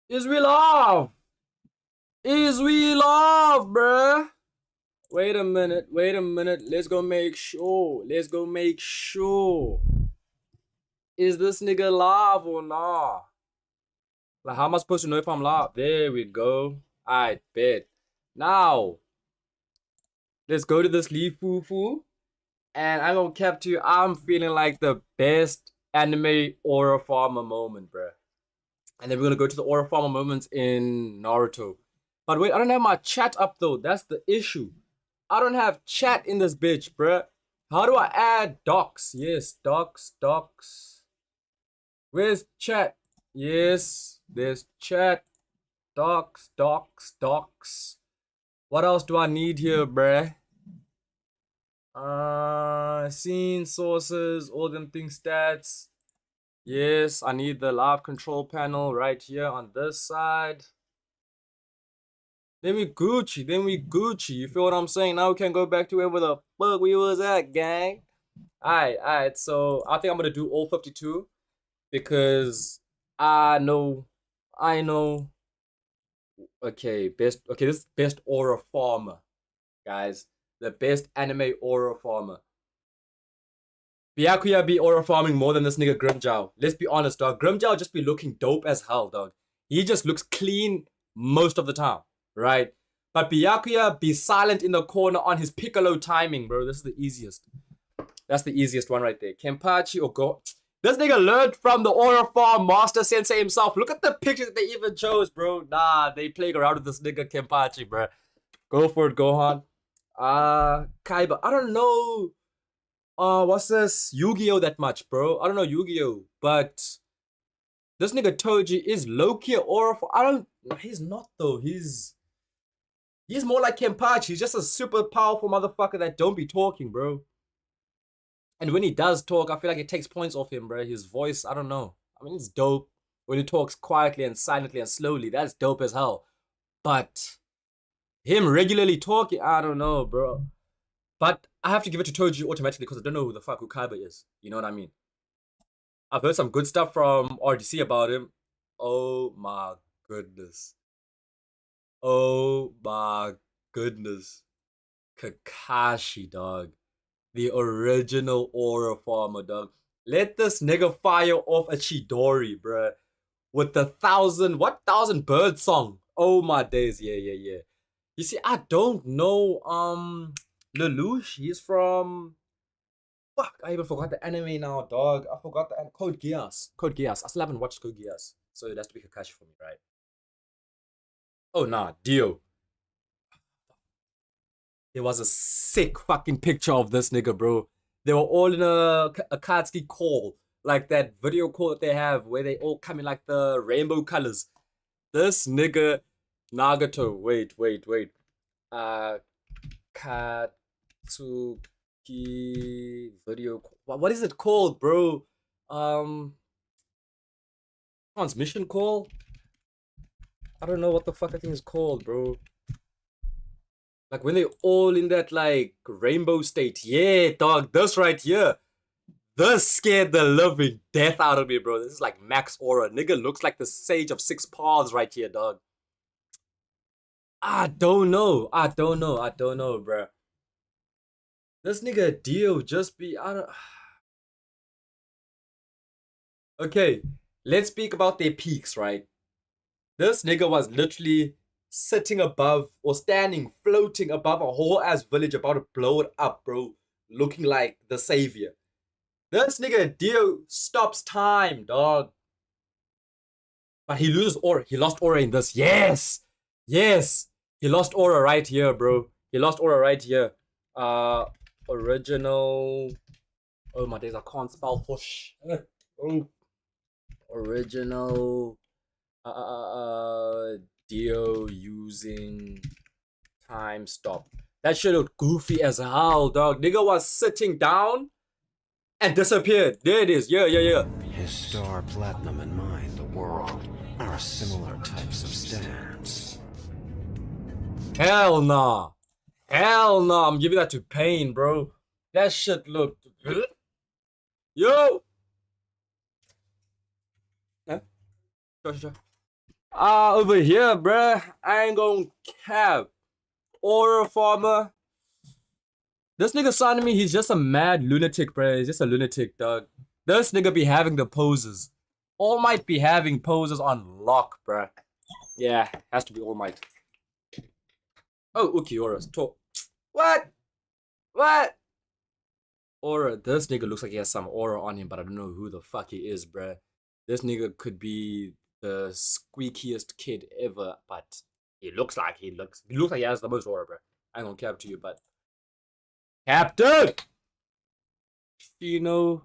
Is we love? Is we love, bruh? Wait a minute, wait a minute. Let's go make sure. Let's go make sure. Is this nigga live or nah? Like, how am I supposed to know if I'm live? There we go. I bet. Now, let's go to this Leewufufu. And I'm gonna cap to you, I'm feeling like the best anime aura farmer moment, bruh. And then we're gonna go to the aura farmer moments in Naruto. But wait, I don't have my chat up though. That's the issue. I don't have chat in this bitch, bruh. How do I add docs? Yes, docs. Where's chat? Yes, there's chat. Docs. What else do I need here, bruh? Scene sources, all them things, stats. Yes, I need the live control panel right here on this side. Then we Gucci. You feel what I'm saying? Now we can go back to wherever the fuck we was at, gang. Alright. So I think I'm gonna do all 52 because I know. Okay, this is best aura farmer, guys. The best anime aura farmer. Byakuya be aura farming more than this nigga Grimjow. Let's be honest, dog. Grimjow just be looking dope as hell, dog. He just looks clean most of the time, right? But Byakuya be silent in the corner on his piccolo timing, bro. This is the easiest. That's the easiest one right there. Kenpachi or Go. This nigga learned from the aura farm master sensei himself. Look at the pictures that they even chose, bro. Nah, they played around with this nigga Kenpachi, bro. Go for it, Gohan. Kaiba. I don't know what's this? Yu-Gi-Oh that much, bro. I don't know Yu-Gi-Oh, but this nigga Toji is low-key aura. I don't. He's not though. He's more like Kenpachi. He's just a super powerful motherfucker that don't be talking, bro. And when he does talk, I feel like it takes points off him, bro. His voice, I don't know. I mean, it's dope when he talks quietly and silently and slowly. That's dope as hell. But him regularly talking, I don't know, bro. But I have to give it to Toji automatically because I don't know who the fuck Ukaiba is. You know what I mean? I've heard some good stuff from RDC about him. Oh my goodness. Oh my goodness. Kakashi, dog. The original aura farmer, dog. Let this nigga fire off a Chidori, bruh. With the thousand bird song. Oh my days, yeah. You see, I don't know, Lelouch, he's from... Fuck, I even forgot the anime now, dog. I forgot the Code Geass. Code Geass. I still haven't watched Code Geass. So it has to be Kakashi for me, right? Oh, nah, Dio. There was a sick fucking picture of this nigga, bro. They were all in a Akatsuki call. Like that video call that they have where they all come in like the rainbow colors. This nigga Nagato. Wait. Katsuki video call. What is it called, bro? Transmission call? I don't know what the fuck that thing is called, bro. Like when they all in that like rainbow state. Yeah, dog, this right here. This scared the living death out of me, bro. This is like max aura. Nigga looks like the sage of six paths right here, dog. I don't know, bro. This nigga Dio just be, I don't... Okay, let's speak about their peaks, right? This nigga was literally sitting above or standing, floating above a whole ass village about to blow it up, bro. Looking like the savior. This nigga Dio stops time, dog. But he loses aura. He lost aura in this. Yes! He lost aura right here, bro. He lost aura right here. Original. Oh my days, I can't spell push. Oh. Original. Dio using time stop. That shit looked goofy as hell, dog. Nigga was sitting down and disappeared. There it is. Yeah. His star platinum and mine, the world, are similar types of stance. Hell nah. I'm giving that to Pain, bro. That shit looked good. Yo! Huh? Sure. Over here, bruh. I ain't gonna cap. Aura farmer. This nigga signing me, he's just a mad lunatic, bruh. He's just a lunatic, dog. This nigga be having the poses. All Might be having poses on lock, bruh. Yeah, has to be All Might. Oh, Ukiura's talk. What? What? Aura, this nigga looks like he has some aura on him, but I don't know who the fuck he is, bruh. This nigga could be the squeakiest kid ever, but he looks like he has the most aura, bruh. I ain't gonna cap to you, but Captain! You know,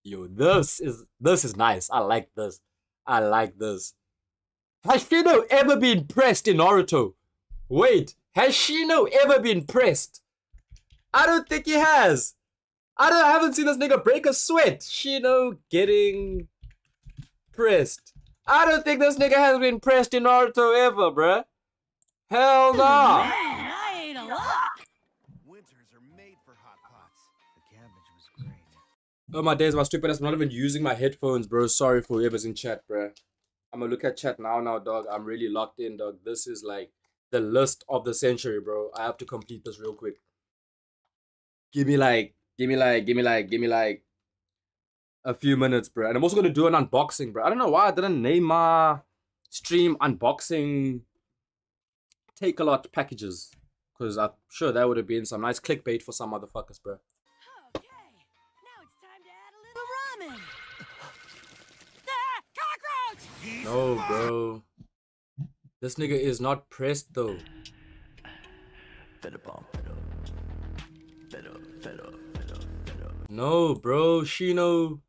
yo, this is nice. I like this. I like this. Has Shino ever been pressed in Naruto? Wait, has Shino ever been pressed? I don't think he has. I haven't seen this nigga break a sweat. Shino getting pressed. I don't think this nigga has been pressed in Naruto ever, bruh. Hell nah. Man, I ate a lot. Winters are made for hot pots. The cabbage was great. Oh my days, my stupid ass. I'm not even using my headphones, bro. Sorry for whoever's in chat, bruh. I'm gonna look at chat now, dog. I'm really locked in, dog. This is like the list of the century, bro. I have to complete this real quick. Give me like a few minutes, bro. And I'm also gonna do an unboxing, bro. I don't know why I didn't name my stream unboxing take a lot packages, because I'm sure that would have been some nice clickbait for some motherfuckers, bro. Okay, now it's time to add a little ramen. Ah, cockroach! No, bro. This nigga is not pressed though. No, bro. Shino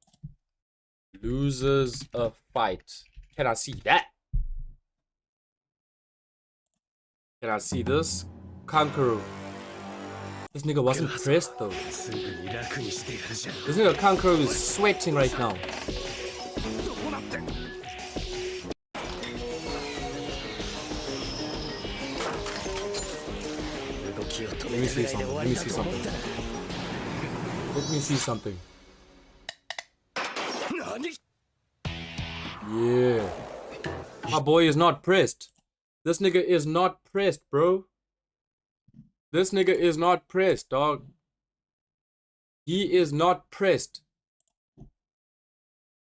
loses a fight. Can I see that? Can I see this? Kankuro. This nigga wasn't pressed though. This nigga Kankuro is sweating right now. Let me see something. Let me see something. Let me see something. Yeah. My boy is not pressed. This nigga is not pressed, bro. This nigga is not pressed, dog. He is not pressed.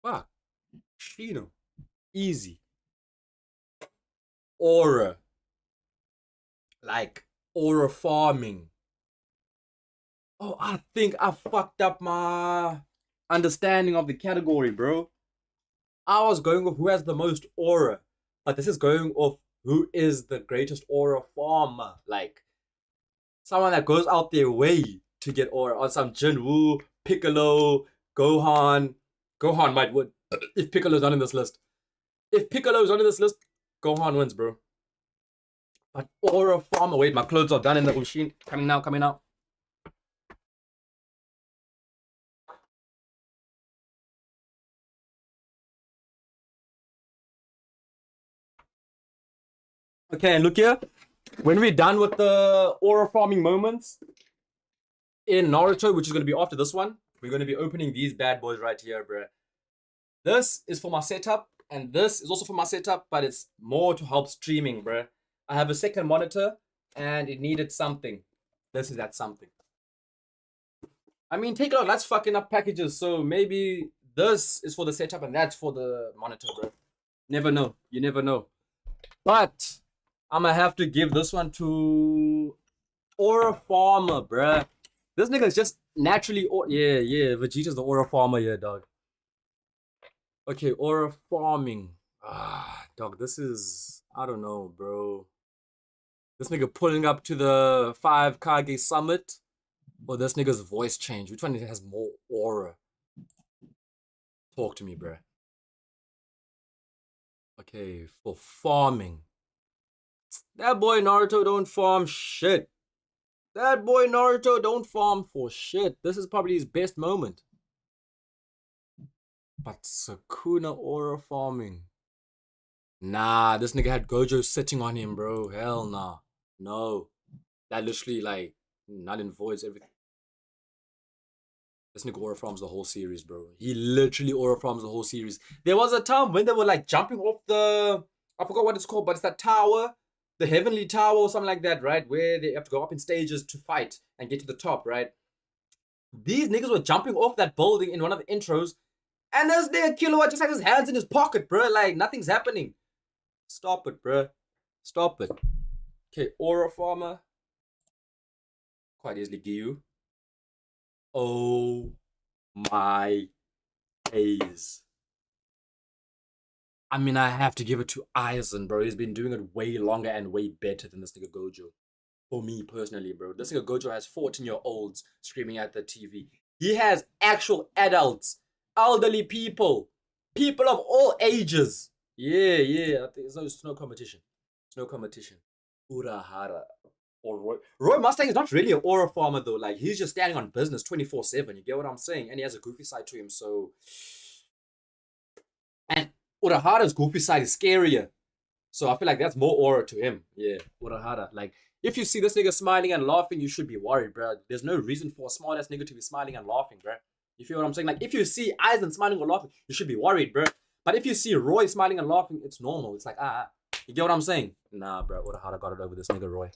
Fuck. Shino. Easy. Aura. Like aura farming. Oh, I think I fucked up my understanding of the category, bro. I was going with who has the most aura, but this is going off who is the greatest aura farmer. Like someone that goes out their way to get aura on some Jinwoo, Piccolo, Gohan. Gohan might win if Piccolo's not in this list. If Piccolo's not in this list, Gohan wins, bro. But aura farmer. Wait, my clothes are done in the machine. Coming now, coming out. Okay, and look here. When we're done with the aura farming moments in Naruto, which is going to be after this one, we're going to be opening these bad boys right here, bruh. This is for my setup, and this is also for my setup, but it's more to help streaming, bruh. I have a second monitor, and it needed something. This is that something. I mean, take it out. That's fucking up packages, so maybe this is for the setup, and that's for the monitor, bruh. Never know. You never know. But I'm gonna have to give this one to Aura Farmer, bruh. This nigga is just naturally, yeah, Vegeta's the Aura Farmer here, dog. Okay, Aura Farming. Dog, this is, I don't know, bro. This nigga pulling up to the 5 Kage Summit, or this nigga's voice change? Which one has more aura? Talk to me, bruh. Okay, for farming. That boy Naruto don't farm shit. That boy Naruto don't farm for shit. This is probably his best moment. But Sukuna aura farming. Nah, this nigga had Gojo sitting on him, bro. Hell nah. No. That literally, like, null and voids everything. This nigga aura farms the whole series, bro. He literally aura farms the whole series. There was a time when they were, like, jumping off the I forgot what it's called, but it's that tower, the heavenly tower or something like that, right? Where they have to go up in stages to fight and get to the top, right? These niggas were jumping off that building in one of the intros, and this nigga Killua just has his hands in his pocket, bro. Like, nothing's happening. Stop it, bro. Stop it. Okay, Aura Farmer. Quite easily Gyu. Oh my days. I mean, I have to give it to Aizen, bro. He's been doing it way longer and way better than this nigga Gojo. For me personally, bro. This nigga Gojo has 14-year-olds screaming at the TV. He has actual adults, elderly people, people of all ages. Yeah. I think it's no competition. It's no competition. Urahara. Or Roy Mustang is not really an aura farmer though. Like, he's just standing on business 24/7. You get what I'm saying? And he has a goofy side to him, so. And Urahara's goofy side is scarier. So I feel like that's more aura to him. Yeah, Urahara. Like, if you see this nigga smiling and laughing, you should be worried, bro. There's no reason for a smart ass nigga to be smiling and laughing, bro. You feel what I'm saying? Like, if you see Aizen smiling or laughing, you should be worried, bro. But if you see Roy smiling and laughing, it's normal. It's like, You get what I'm saying? Nah, bro. Urahara got it over this nigga Roy.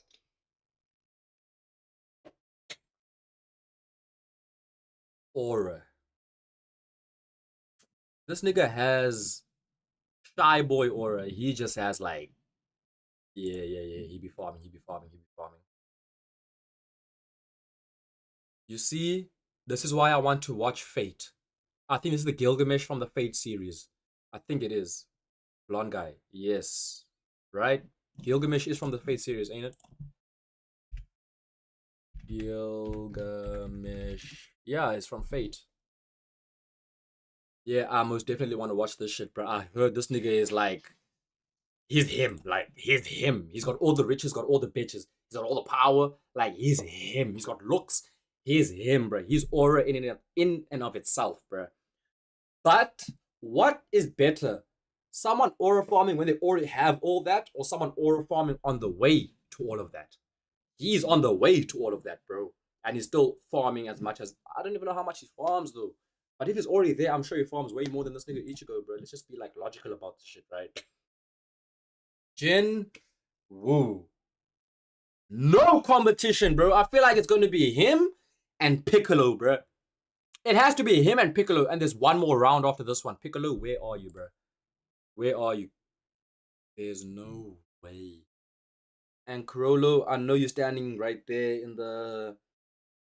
Aura. This nigga has shy boy aura. He just has like, yeah. He be farming. You see, this is why I want to watch Fate. I think this is the Gilgamesh from the Fate series. I think it is. Blonde guy. Yes. Right? Gilgamesh is from the Fate series, ain't it? Gilgamesh. Yeah, it's from Fate. Yeah, I most definitely want to watch this shit, bro. I heard this nigga is like, he's him. Like, he's him. He's got all the riches, got all the bitches. He's got all the power. Like, he's him. He's got looks. He's him, bro. He's aura in and of itself, bro. But what is better? Someone aura farming when they already have all that, or someone aura farming on the way to all of that? He's on the way to all of that, bro. And he's still farming as much as... I don't even know how much he farms, though. But if he's already there, I'm sure he farms way more than this nigga Ichigo, bro. Let's just be, like, logical about this shit, right? Jin Woo. No competition, bro. I feel like it's going to be him and Piccolo, bro. It has to be him and Piccolo. And there's one more round after this one. Piccolo, where are you, bro? Where are you? There's no way. And Corolo, I know you're standing right there in the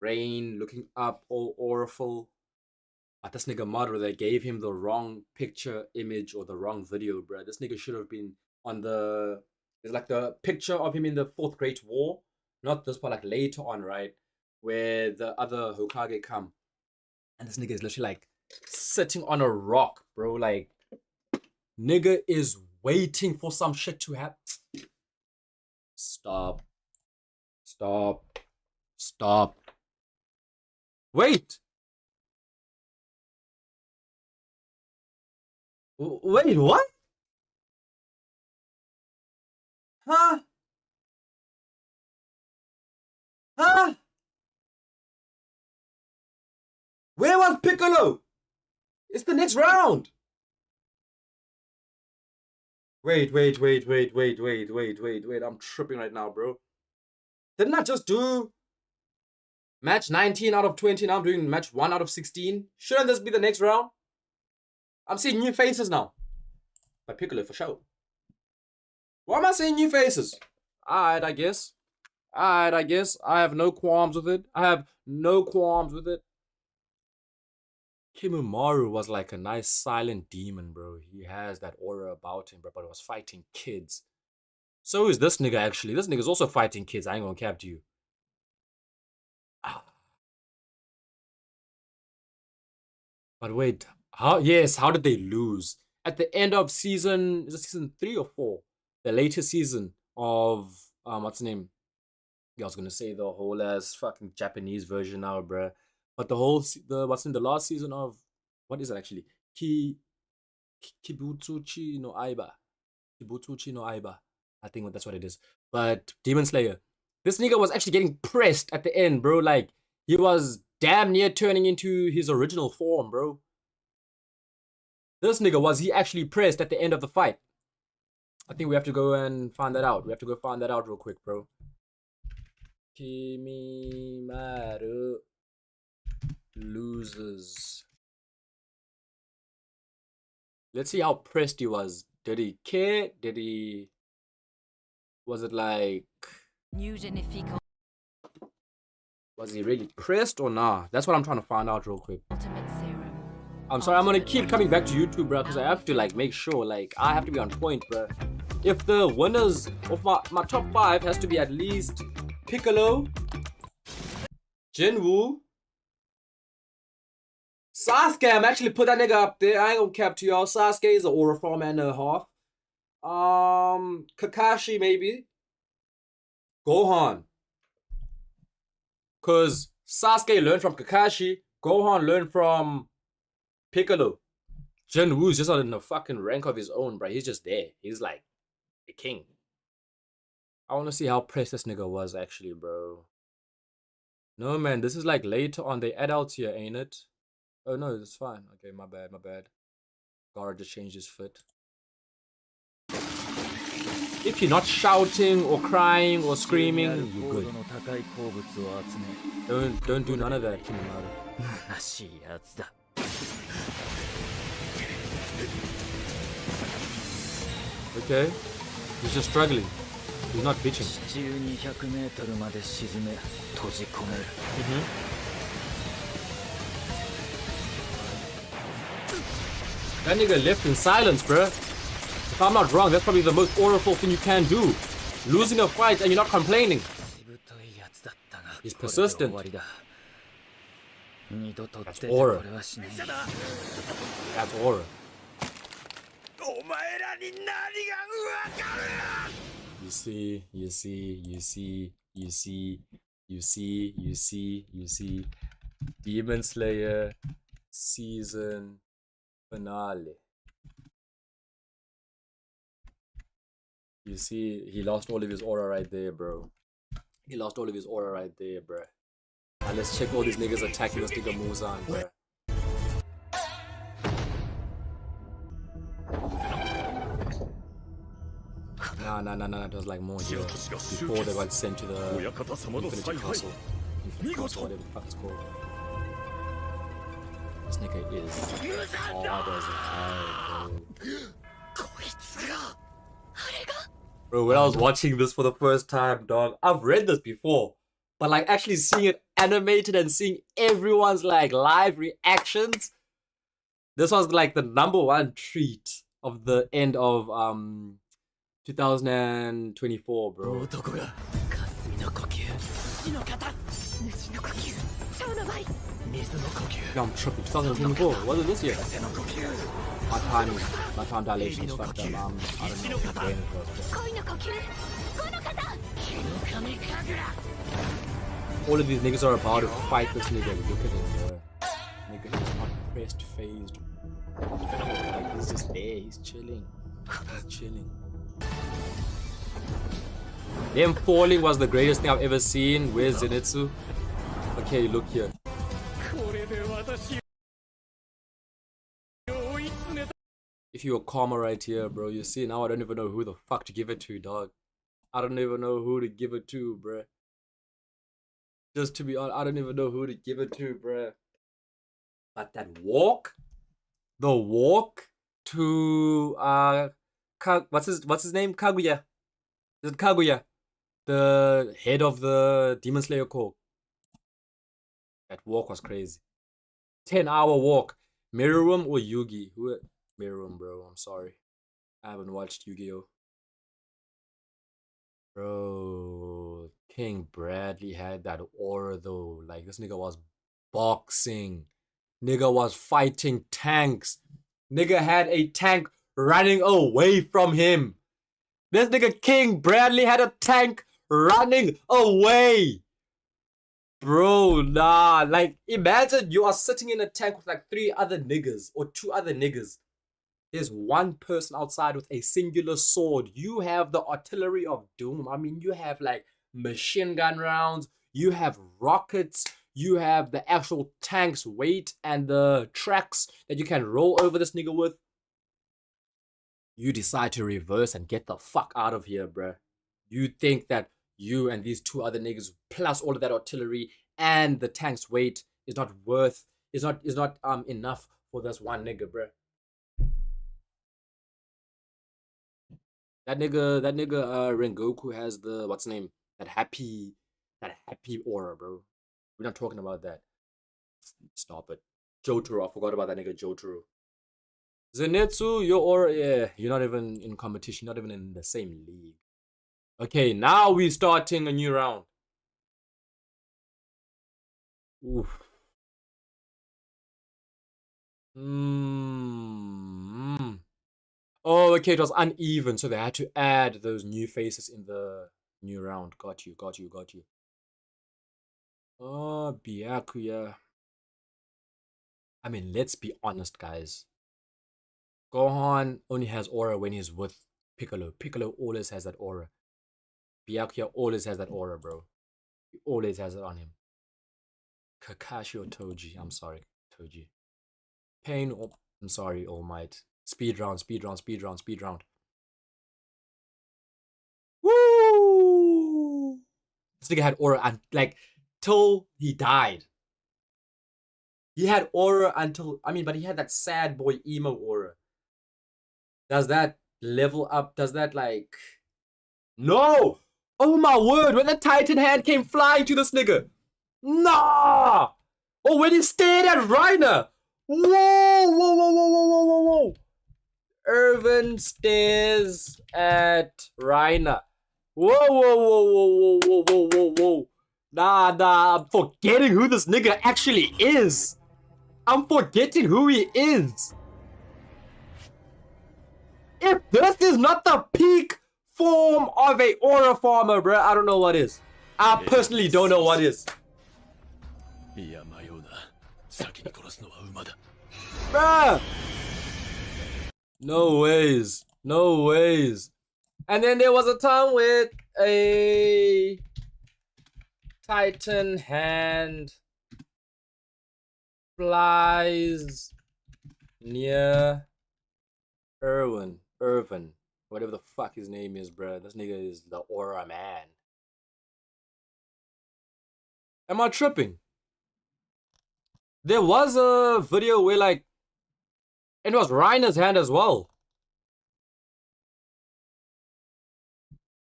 rain, looking up, all auraful. But this nigga Madara, they gave him the wrong picture, image, or the wrong video, bro. This nigga should have been on the... There's like the picture of him in the Fourth Great War. Not this part, like later on, right? Where the other Hokage come. And this nigga is literally like sitting on a rock, bro. Like, nigga is waiting for some shit to happen. Stop. Wait. Wait, what? Huh? Where was Piccolo? It's the next round. Wait. I'm tripping right now, bro. Didn't I just do match 19 out of 20? Now I'm doing match 1 out of 16. Shouldn't this be the next round? I'm seeing new faces now. By Piccolo, for sure. Why am I seeing new faces? Alright, I guess. I have no qualms with it. Kimumaru was like a nice silent demon, bro. He has that aura about him, bro, but he was fighting kids. So is this nigga, actually. This nigga's also fighting kids. I ain't gonna cap to you. But wait, how did they lose? At the end of season... Is it season 3 or 4? The latest season of... what's the name? Yeah, I was gonna say the whole ass fucking Japanese version now, bro. But the last season of... What is it actually? Kibutsuchi no Aiba. I think that's what it is. But Demon Slayer. This nigga was actually getting pressed at the end, bro. Like, he was damn near turning into his original form, bro. This nigga, was he actually pressed at the end of the fight? I think we have to go and find that out. We have to go find that out real quick, bro. Kimimaru loses. Let's see how pressed he was. Did he care? Did he... Was it like... Was he really pressed or nah? That's what I'm trying to find out real quick. I'm sorry, I'm gonna keep coming back to YouTube, bro, because I have to like make sure, like, I have to be on point, bro. If the winners of my top 5 has to be at least Piccolo, Jinwoo, Sasuke, I'm actually put that nigga up there. I ain't gonna cap to y'all. Sasuke is an aura form and a half. Kakashi maybe. Gohan. Cause Sasuke learned from Kakashi. Gohan learned from Piccolo. Jinwoo's just on the fucking rank of his own, bro. He's just there. He's like the king. I wanna see how pressed this nigga was actually, bro. No man, this is like later on. They adults here, ain't it? Oh no, it's fine. Okay, my bad, my bad. Gara just changed his fit. If you're not shouting or crying or screaming, you're good. Don't do none of that, Kimimaru. Okay, he's just struggling. He's not bitching. That nigga left in silence, bruh. If I'm not wrong, that's probably the most awful thing you can do. Losing a fight and you're not complaining. He's persistent. That's aura. That's aura. You see. Demon Slayer season finale. You see, he lost all of his aura right there, bro. He lost all of his aura right there, bro. Now let's check all these niggas attacking this nigga Muzan, bro. Nah. There's like more here. Before they got sent to the Infinity Castle. Infinity Castle, whatever the fuck it's called. This nigga is hard as hell, bro. Bro, when I was watching this for the first time, dog, I've read this before, but like actually seeing it animated and seeing everyone's like live reactions, this was like the #1 treat of the end of 2024, bro. Yeah, I'm tripping. 2024. What is this year? My time dilation is fucked up. I don't know. My brain is fucked up. All of these niggas are about to fight this nigga. Look at him, bro. Nigga, he's not pressed, phased. Like, he's just there. He's chilling. He's chilling. Them falling was the greatest thing I've ever seen. Where's Zenitsu? Okay, look here. If you were Karma right here, bro, you see, now I don't even know who the fuck to give it to, dog. I don't even know who to give it to, bro. Just to be honest, I don't even know who to give it to, bro. But that walk, the walk to what's his name? Kaguya. Is it Kaguya? The head of the Demon Slayer Corps. That walk was crazy. 10-hour walk. Meruem or Yugi? Who? Meruem, bro. I'm sorry. I haven't watched Yu-Gi-Oh. Bro, King Bradley had that aura though. Like, this nigga was boxing. Nigga was fighting tanks. Nigga had a tank running away from him. This nigga King Bradley had a tank running away. Bro, nah. Like, imagine you are sitting in a tank with like 3 other niggas or 2 other niggas. There's one person outside with a singular sword. You have the artillery of doom. I mean, you have like machine gun rounds. You have rockets. You have the actual tank's weight and the tracks that you can roll over this nigga with. You decide to reverse and get the fuck out of here, bruh. You think that you and these two other niggas, plus all of that artillery and the tank's weight, is not enough for this one nigga, bruh. That nigga, Rengoku has the what's name? That happy aura, bro. We're not talking about that. Stop it. Jotaro, I forgot about that nigga Jotaro. Zenitsu, your aura, yeah, you're not even in competition, not even in the same league. Okay, now we're starting a new round. Oof. Oh, okay, it was uneven, so they had to add those new faces in the new round. Got you. Oh, Byakuya. I mean, let's be honest, guys. Gohan only has aura when he's with Piccolo. Piccolo always has that aura. Byakuya always has that aura, bro. He always has it on him. Kakashi or Toji. I'm sorry, Toji. Pain. Oh, I'm sorry, All Might. Speed round. Woo! This nigga had aura and like till he died. He had aura until but he had that sad boy emo aura. Does that level up? Does that like no? Oh my word! When the Titan hand came flying to this nigga, nah! Oh, when he stared at Reiner, whoa! Irvin stares at Reiner. Whoa. Nah, I'm forgetting who this nigga actually is. I'm forgetting who he is. If this is not the peak form of a aura farmer, bruh, I don't know what is. I personally don't know what is. Bruh! No ways. And then there was a time with a Titan hand flies near Irvin, whatever the fuck his name is, bruh. This nigga is the aura man. Am I tripping? There was a video where like it was Reiner's hand as well.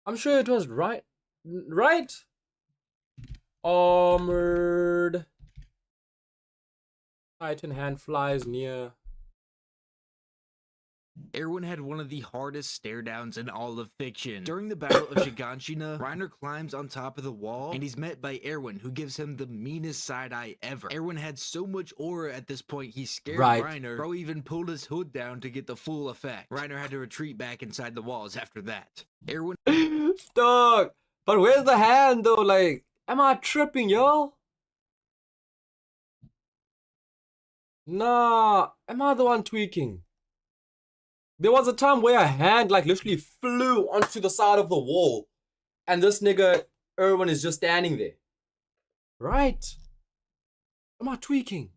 I'm sure it was right. Armored Titan hand flies near. Erwin had one of the hardest stare downs in all of fiction. During the Battle of Shiganshina, Reiner climbs on top of the wall, and he's met by Erwin, who gives him the meanest side eye ever. Erwin had so much aura at this point, he scared Reiner. Bro even pulled his hood down to get the full effect. Reiner had to retreat back inside the walls after that. Erwin... Dog! But where's the hand though? Like, am I tripping, y'all? Nah, am I the one tweaking? There was a time where a hand like literally flew onto the side of the wall. And this nigga, Erwin, is just standing there. Right? Am I tweaking?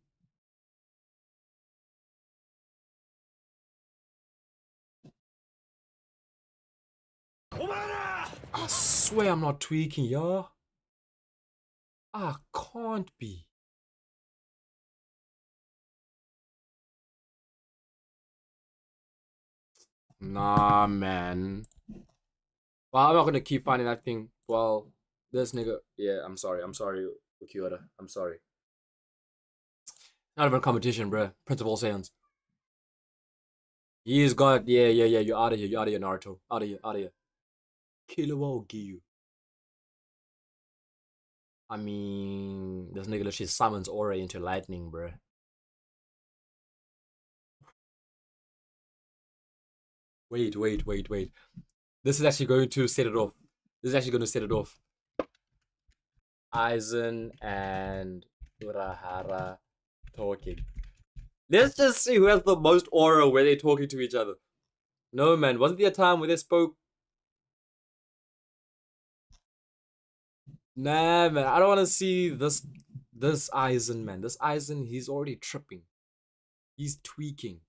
I swear I'm not tweaking, y'all. I can't be. Nah, man. Well, I'm not gonna keep finding that thing. Well, this nigga. Yeah, I'm sorry, Ukiyoda. I'm sorry. Not even a competition, bruh. Prince of all Saiyans. He's got. Yeah. You're out of here, Naruto. Out of here. Killer will give you. I mean, this nigga literally summons aura into lightning, bruh. Wait. This is actually going to set it off. Aizen and Urahara talking. Let's just see who has the most aura where they're talking to each other. No, man. Wasn't there a time where they spoke? Nah, man. I don't want to see this Aizen, man. This Aizen, he's already tripping. He's tweaking.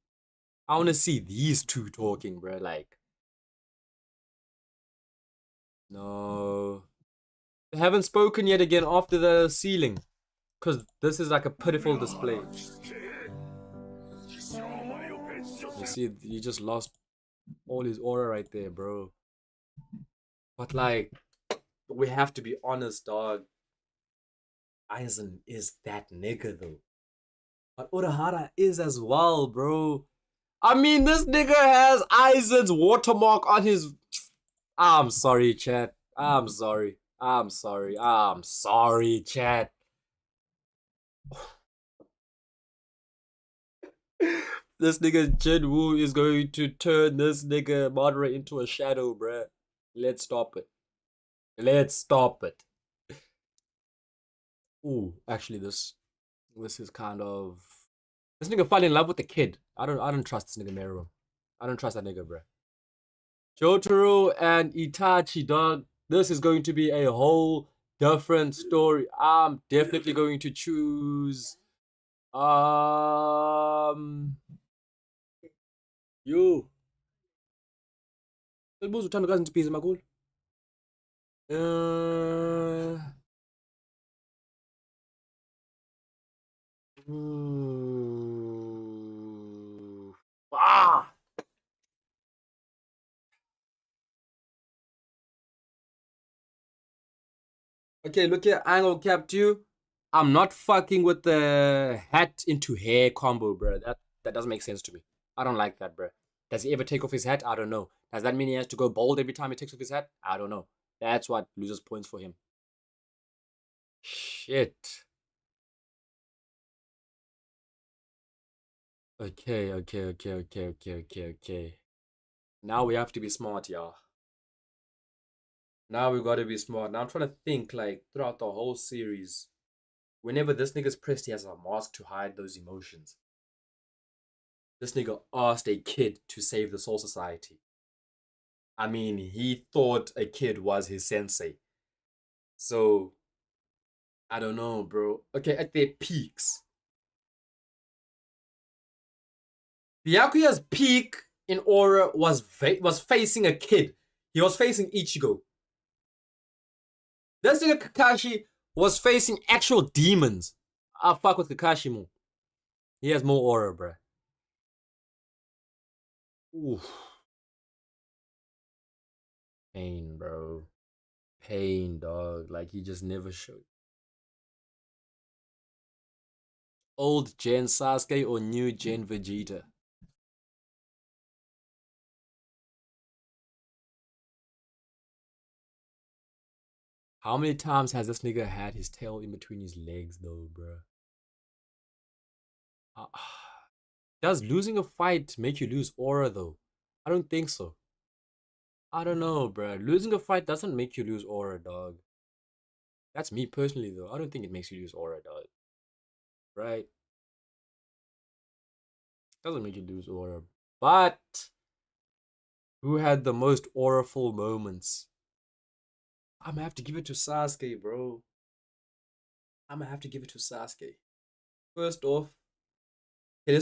I want to see these two talking, bro. Like, no. They haven't spoken yet again after the ceiling. Because this is like a pitiful display. You see, he just lost all his aura right there, bro. But like, we have to be honest, dog. Aizen is that nigga though. But Urahara is as well, bro. I mean, this nigga has Aizen's watermark on his... I'm sorry, chat. I'm sorry. I'm sorry. I'm sorry, chat. This nigga Jinwoo is going to turn this nigga Madara into a shadow, bruh. Let's stop it. Let's stop it. Ooh, actually, this is kind of... This nigga fell in love with the kid. I don't trust this nigga Meru. I don't trust that nigga, bruh. Jotaro and Itachi, dog. This is going to be a whole different story. I'm definitely going to choose... You. Buzo uthanda kazi busy makhulu. Ah. Okay, look here, angle cap 2. I'm not fucking with the hat into hair combo, bro. That doesn't make sense to me. I don't like that, bro. Does he ever take off his hat? I don't know. Does that mean he has to go bald every time he takes off his hat? I don't know. That's what loses points for him. Shit. Okay. Now we have to be smart, y'all. Now we gotta be smart. Now I'm trying to think, like, throughout the whole series, whenever this nigga's pressed, he has a mask to hide those emotions. This nigga asked a kid to save the Soul Society. I mean, he thought a kid was his sensei. So, I don't know, bro. Okay, at their peaks. Byakuya's peak in aura was facing a kid. He was facing Ichigo. This nigga Kakashi was facing actual demons. I fuck with Kakashi more. He has more aura, bruh. Oof. Pain, bro. Pain, dog. Like, he just never showed. Old Gen Sasuke or new Gen Vegeta? How many times has this nigga had his tail in between his legs, though, bro? Does losing a fight make you lose aura, though? I don't think so. I don't know, bro. Losing a fight doesn't make you lose aura, dog. That's me personally, though. I don't think it makes you lose aura, dog. Right? Doesn't make you lose aura. But who had the most auraful moments? I'm gonna have to give it to Sasuke, bro. I'm gonna have to give it to Sasuke. First off, okay,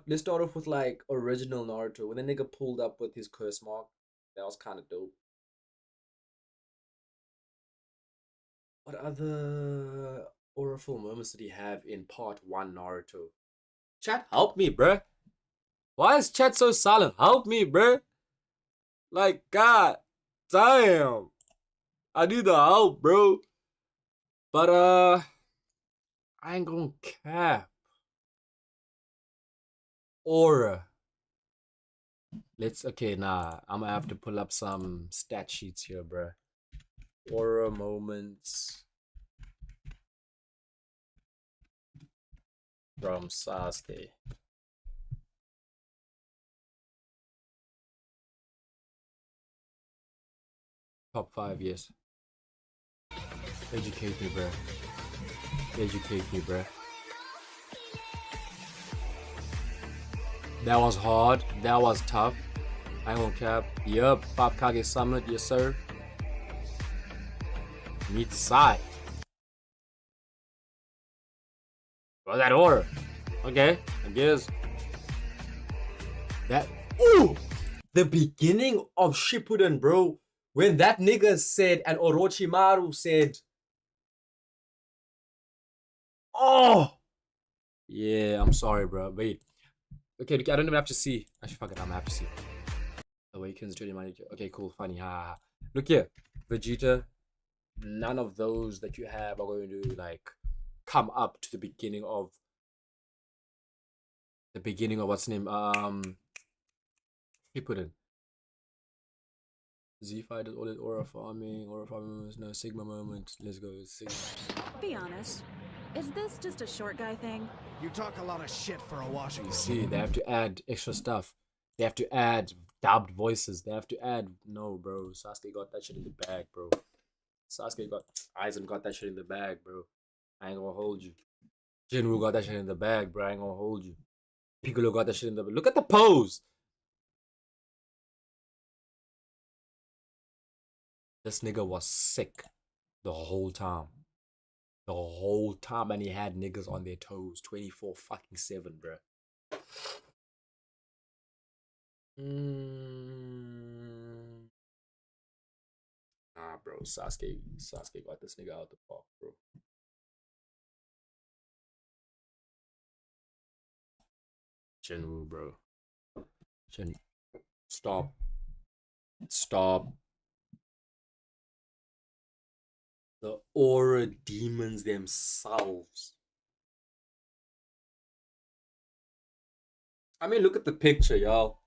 let's start off with like original Naruto. When the nigga pulled up with his curse mark, that was kind of dope. What other auraful moments did he have in part 1 Naruto? Chat, help me, bruh. Why is chat so silent? Help me, bruh. Like, god damn. I need the help, bro. But, I ain't gonna cap. Aura. Okay, nah. I'm gonna have to pull up some stat sheets here, bruh. Aura moments from Sasuke. Top 5, yes. Educate me, bruh. Educate me, bruh. That was hard. That was tough. I ain't gonna cap. Yup, 5 Kage Summit, yes sir. Meet Sai. What's that order? Okay, I guess. That ooh, the beginning of Shippuden, bro. When that nigga said and Orochimaru said, "Oh, yeah, I'm sorry, bro. Wait, okay, I don't even have to see. Actually, fuck it, I'm gonna have to see. Awakens to the money. Okay, cool, funny. Ha. Look here, Vegeta. None of those that you have are going to like come up to the beginning of what's the name? Shippuden. Z5 does all his aura farming was no Sigma moment. Let's go, Sigma. Be honest. Is this just a short guy thing? You talk a lot of shit for a Washington. You see, they have to add extra stuff. They have to add dubbed voices. They have to add no, bro. Sasuke got that shit in the bag, bro. Aizen got that shit in the bag, bro. I ain't gonna hold you. Jinwoo got that shit in the bag, bro. I ain't gonna hold you. Piccolo got that shit in the bag. Look at the pose. This nigga was sick the whole time. The whole time, and he had niggas on their toes 24/7, bro. Nah, bro. Sasuke got this nigga out the park, bro. Jinwoo, bro. Stop. The aura demons themselves. I mean, look at the picture, y'all.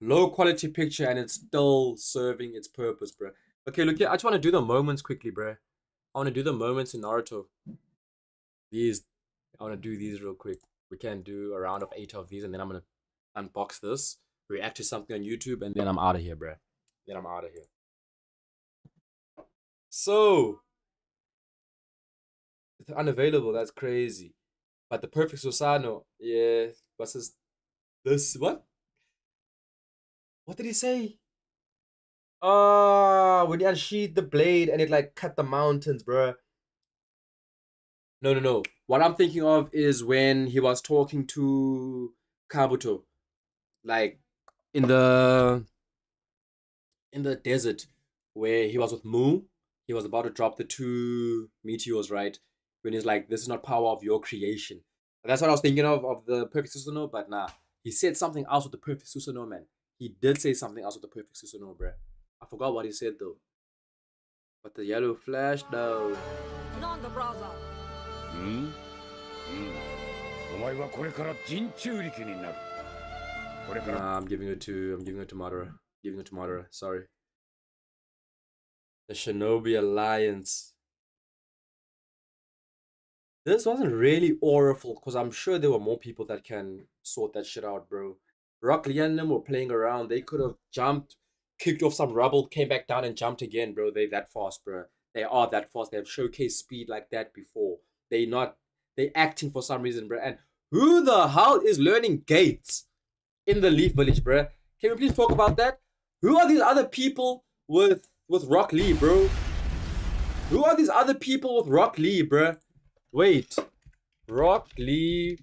Low quality picture, and it's still serving its purpose, bro. Okay, look here. I just want to do the moments quickly, bro. I want to do the moments in Naruto. I want to do these real quick. We can do a round of 8 of these, and then I'm going to unbox this, react to something on YouTube, and then I'm out of here, bro. So, it's unavailable. That's crazy. But the perfect Susanoo, yeah. What's this? What? What did he say? When he unsheathed the blade and it like cut the mountains, bruh. No. What I'm thinking of is when he was talking to Kabuto, like in the desert where he was with Mu. He was about to drop the 2 meteors, right? When he's like, "This is not power of your creation." And that's what I was thinking of the perfect Susanoo, but nah. He said something else with the perfect Susanoo, man. He did say something else with the perfect Susanoo, bruh. I forgot what he said though. But the yellow flash though. Nanda, brother. Nah, I'm giving it to Madara. Sorry. The Shinobi Alliance. This wasn't really auraful because I'm sure there were more people that can sort that shit out, bro. Rock Lee and them were playing around. They could have jumped, kicked off some rubble, came back down and jumped again, bro. They that fast, bro. They are that fast. They have showcased speed like that before. They acting for some reason, bro. And who the hell is learning gates in the Leaf Village, bro? Can we please talk about that? Who are these other people with Rock Lee, bro? Who are these other people with Rock Lee, bro? Wait. Rock Lee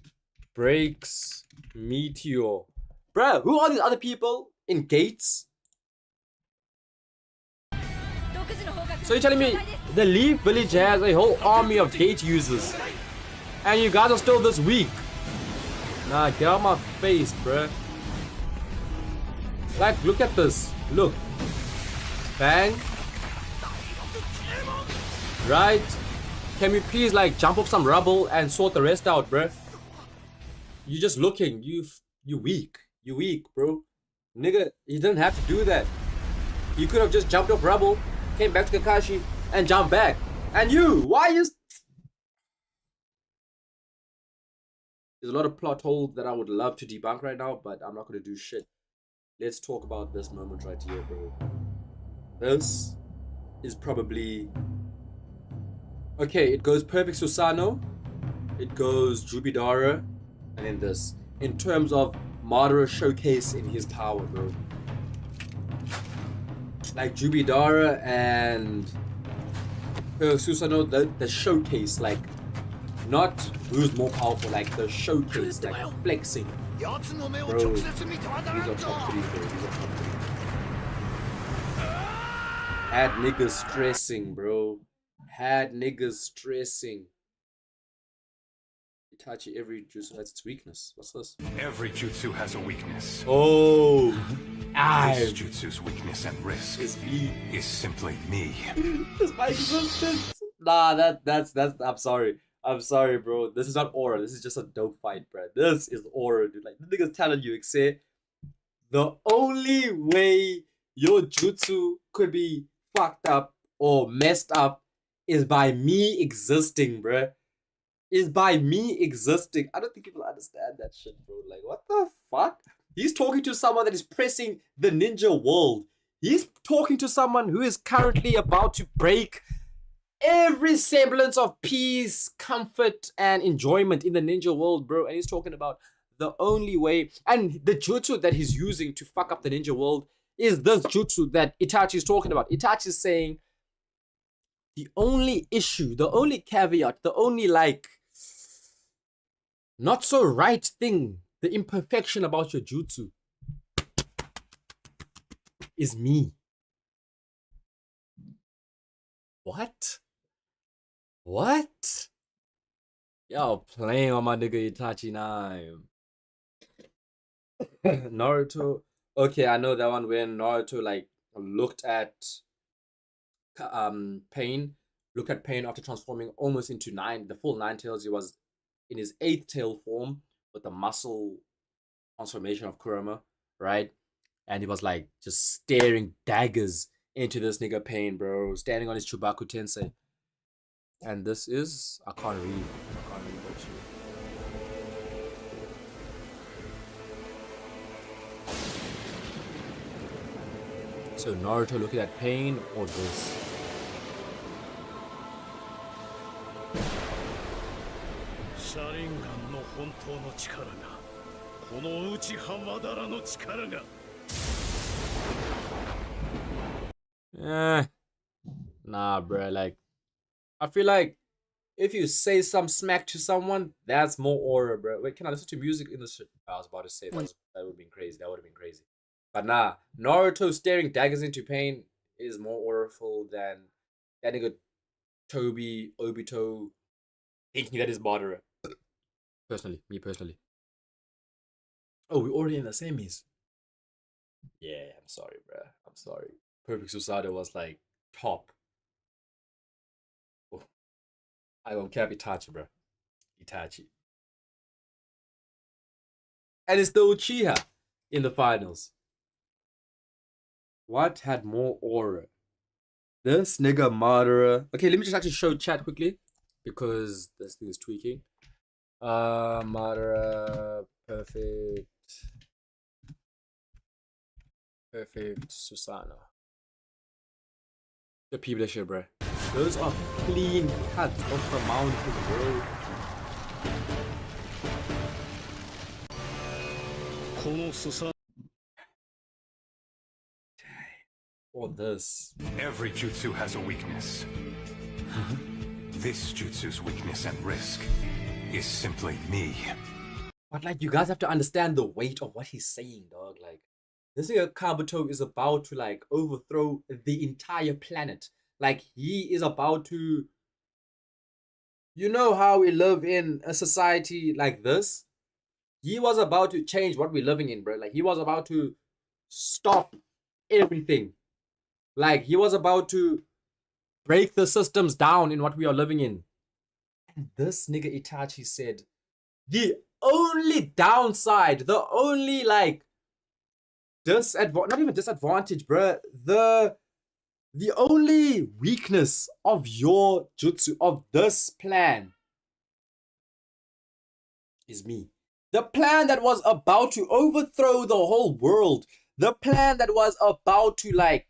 breaks Meteor. Bruh, who are these other people in Gates? So you're telling me the Leaf Village has a whole army of Gate users and you guys are still this weak? Nah, get out of my face, bruh. Like, look at this. Look. Bang. Right? Can we please like jump off some rubble and sort the rest out, bruh? You just looking. You weak. You weak, bro. Nigga, you didn't have to do that. You could have just jumped off rubble, came back to Kakashi, and jumped back. And you, why is... There's a lot of plot holes that I would love to debunk right now, but I'm not going to do shit. Let's talk about this moment right here, bro. This is probably... Okay, it goes Perfect Susanoo, it goes Jubidara, and then this. In terms of Madara showcase in his power, bro. Like Jubidara and Susanoo, the showcase, like not who's more powerful, like the showcase, like flexing. 奴の目を Bro, 直 these 接見てはな are らん top ぞ 3, bro. These are top 3. Had niggas stressing, bro. Had niggas stressing. Itachi, every jutsu has its weakness. What's this? Every jutsu has a weakness. Oh, This jutsu's weakness and risk it's me. is simply me. It's my existence. Nah, that's. I'm sorry. I'm sorry, bro. This is not aura. This is just a dope fight, bro. This is aura, dude. Like the nigga's telling you, say, the only way your jutsu could be fucked up or messed up is by me existing, bro. Is by me existing. I don't think people understand that shit, bro. Like, what the fuck? He's talking to someone that is pressing the ninja world. He's talking to someone who is currently about to break every semblance of peace, comfort, and enjoyment in the ninja world, bro. And he's talking about the only way, and the jutsu that he's using to fuck up the ninja world is this jutsu that Itachi is talking about. Itachi is saying the only issue, the only caveat, the only like not so right thing, the imperfection about your jutsu is me. What? What? Y'all playing on my nigga Itachi name. Naruto. Okay, I know that one when Naruto like looked at Pain, looked at Pain after transforming almost into the full nine tails. He was in his 8th tail form with the muscle transformation of Kurama, right? And he was like just staring daggers into this nigga Pain, bro, standing on his Chubaku Tensei. And this is I can't read that shit. So Naruto looking at Pain or this? Nah, bruh. Like, I feel like if you say some smack to someone, that's more aura, bro. Wait, can I listen to music in the shit? I was about to say that would have been crazy. That would have been crazy. But nah, Naruto staring daggers into Pain is more auraful than that nigga Toby Obito thinking that is Madara. Personally, me personally. Oh, we're already in the semis. Yeah, I'm sorry, bruh. I'm sorry. Perfect Suicide was like top. Oh, I don't care Itachi, bruh. Itachi. And it's the Uchiha in the finals. What had more aura? This nigga Madara. Okay, let me just actually show chat quickly because this thing is tweaking. Madara, perfect Susanoo. The people that shit, bro. Those are clean cuts off the mountain, bro. Or this. Every jutsu has a weakness. This jutsu's weakness and risk is simply me. But like, you guys have to understand the weight of what he's saying, dog. Like, this nigga Kabuto is about to like overthrow the entire planet. Like, he is about to. You know how we live in a society like this? He was about to change what we're living in, bro. Like, he was about to stop everything. Like, he was about to break the systems down in what we are living in. And this nigga Itachi said, the only downside, the only like not even disadvantage, bruh. The only weakness of your jutsu, of this plan, is me. The plan that was about to overthrow the whole world. The plan that was about to like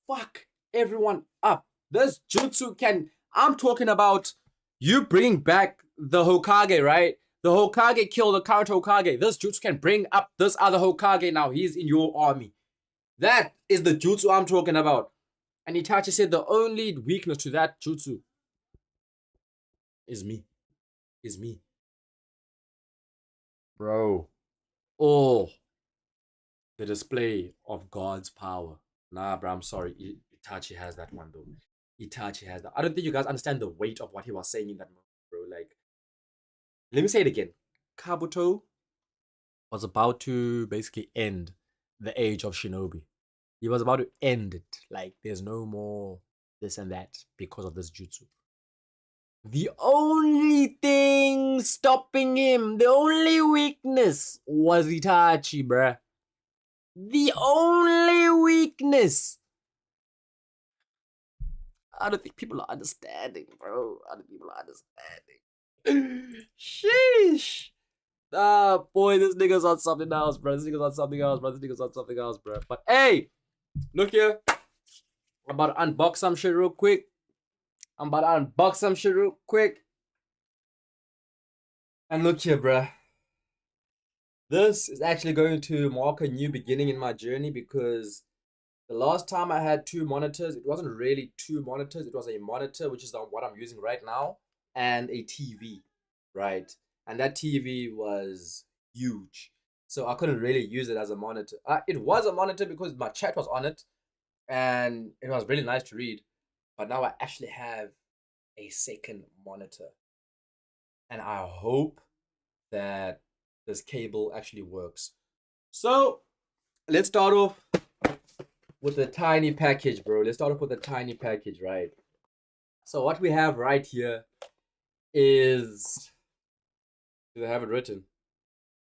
fuck everyone up. This jutsu can. I'm talking about you bring back the Hokage, right? The Hokage killed the current Hokage. This jutsu can bring up this other Hokage now. He's in your army. That is the jutsu I'm talking about. And Itachi said the only weakness to that jutsu is me. Is me. Bro. or the display of God's power. Nah, bro, I'm sorry. Itachi has that one though. Itachi has that. I don't think you guys understand the weight of what he was saying in that moment, bro. Like, let me say it again. Kabuto was about to basically end the age of Shinobi. He was about to end it. Like, there's no more this and that because of this jutsu. The only thing stopping him, the only weakness was Itachi, bruh. The only weakness. I don't think people are understanding, bro. I don't think people are understanding. Sheesh. Ah, boy, this nigga's on something else, bro. This nigga's on something else, bro. This nigga's on something else, bro. But hey, look here. I'm about to unbox some shit real quick. And look here, bruh. This is actually going to mark a new beginning in my journey because the last time I had two monitors, it wasn't really two monitors. It was a monitor, which is what I'm using right now, and a TV, right? And that TV was huge. So I couldn't really use it as a monitor. It was a monitor because my chat was on it, and it was really nice to read. But now I actually have a second monitor. And I hope that this cable actually works. So let's start off with the tiny package, bro. Let's start off with the tiny package, right? So what we have right here is... Do they have it written?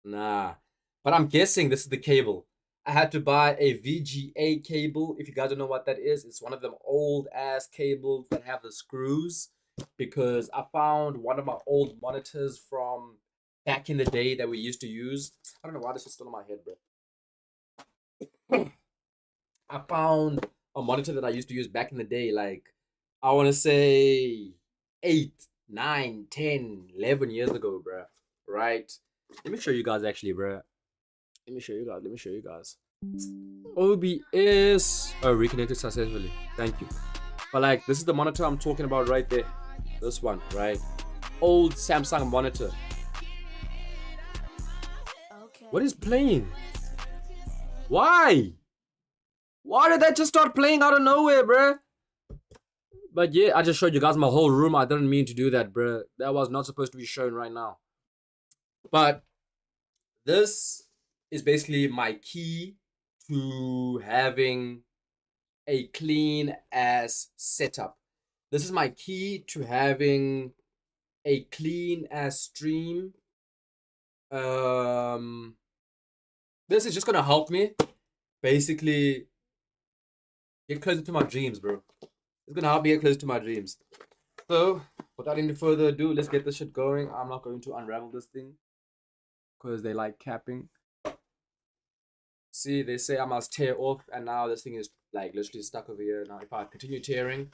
Nah. But I'm guessing this is the cable. I had to buy a VGA cable. If you guys don't know what that is, it's one of them old ass cables that have the screws. Because I found one of my old monitors from back in the day that we used to use. I don't know why this is still on my head, bro. I found a monitor that I used to use back in the day, like, I want to say 8, 9, 10, 11 years ago, bro. Right? Let me show you guys actually, bro. Let me show you guys. OBS. Oh, reconnected successfully. Thank you. But like, this is the monitor I'm talking about right there. This one, right? Old Samsung monitor. What is playing? Why? Why did that just start playing out of nowhere, bruh? But yeah, I just showed you guys my whole room. I didn't mean to do that, bruh. That was not supposed to be shown right now. But this is basically my key to having a clean ass setup. This is my key to having a clean ass stream. This is just gonna help me basically get closer to my dreams, bro. It's gonna help me get closer to my dreams. So, without any further ado, let's get this shit going. I'm not going to unravel this thing because they like capping. See, they say I must tear off, and now this thing is like literally stuck over here. Now, if I continue tearing,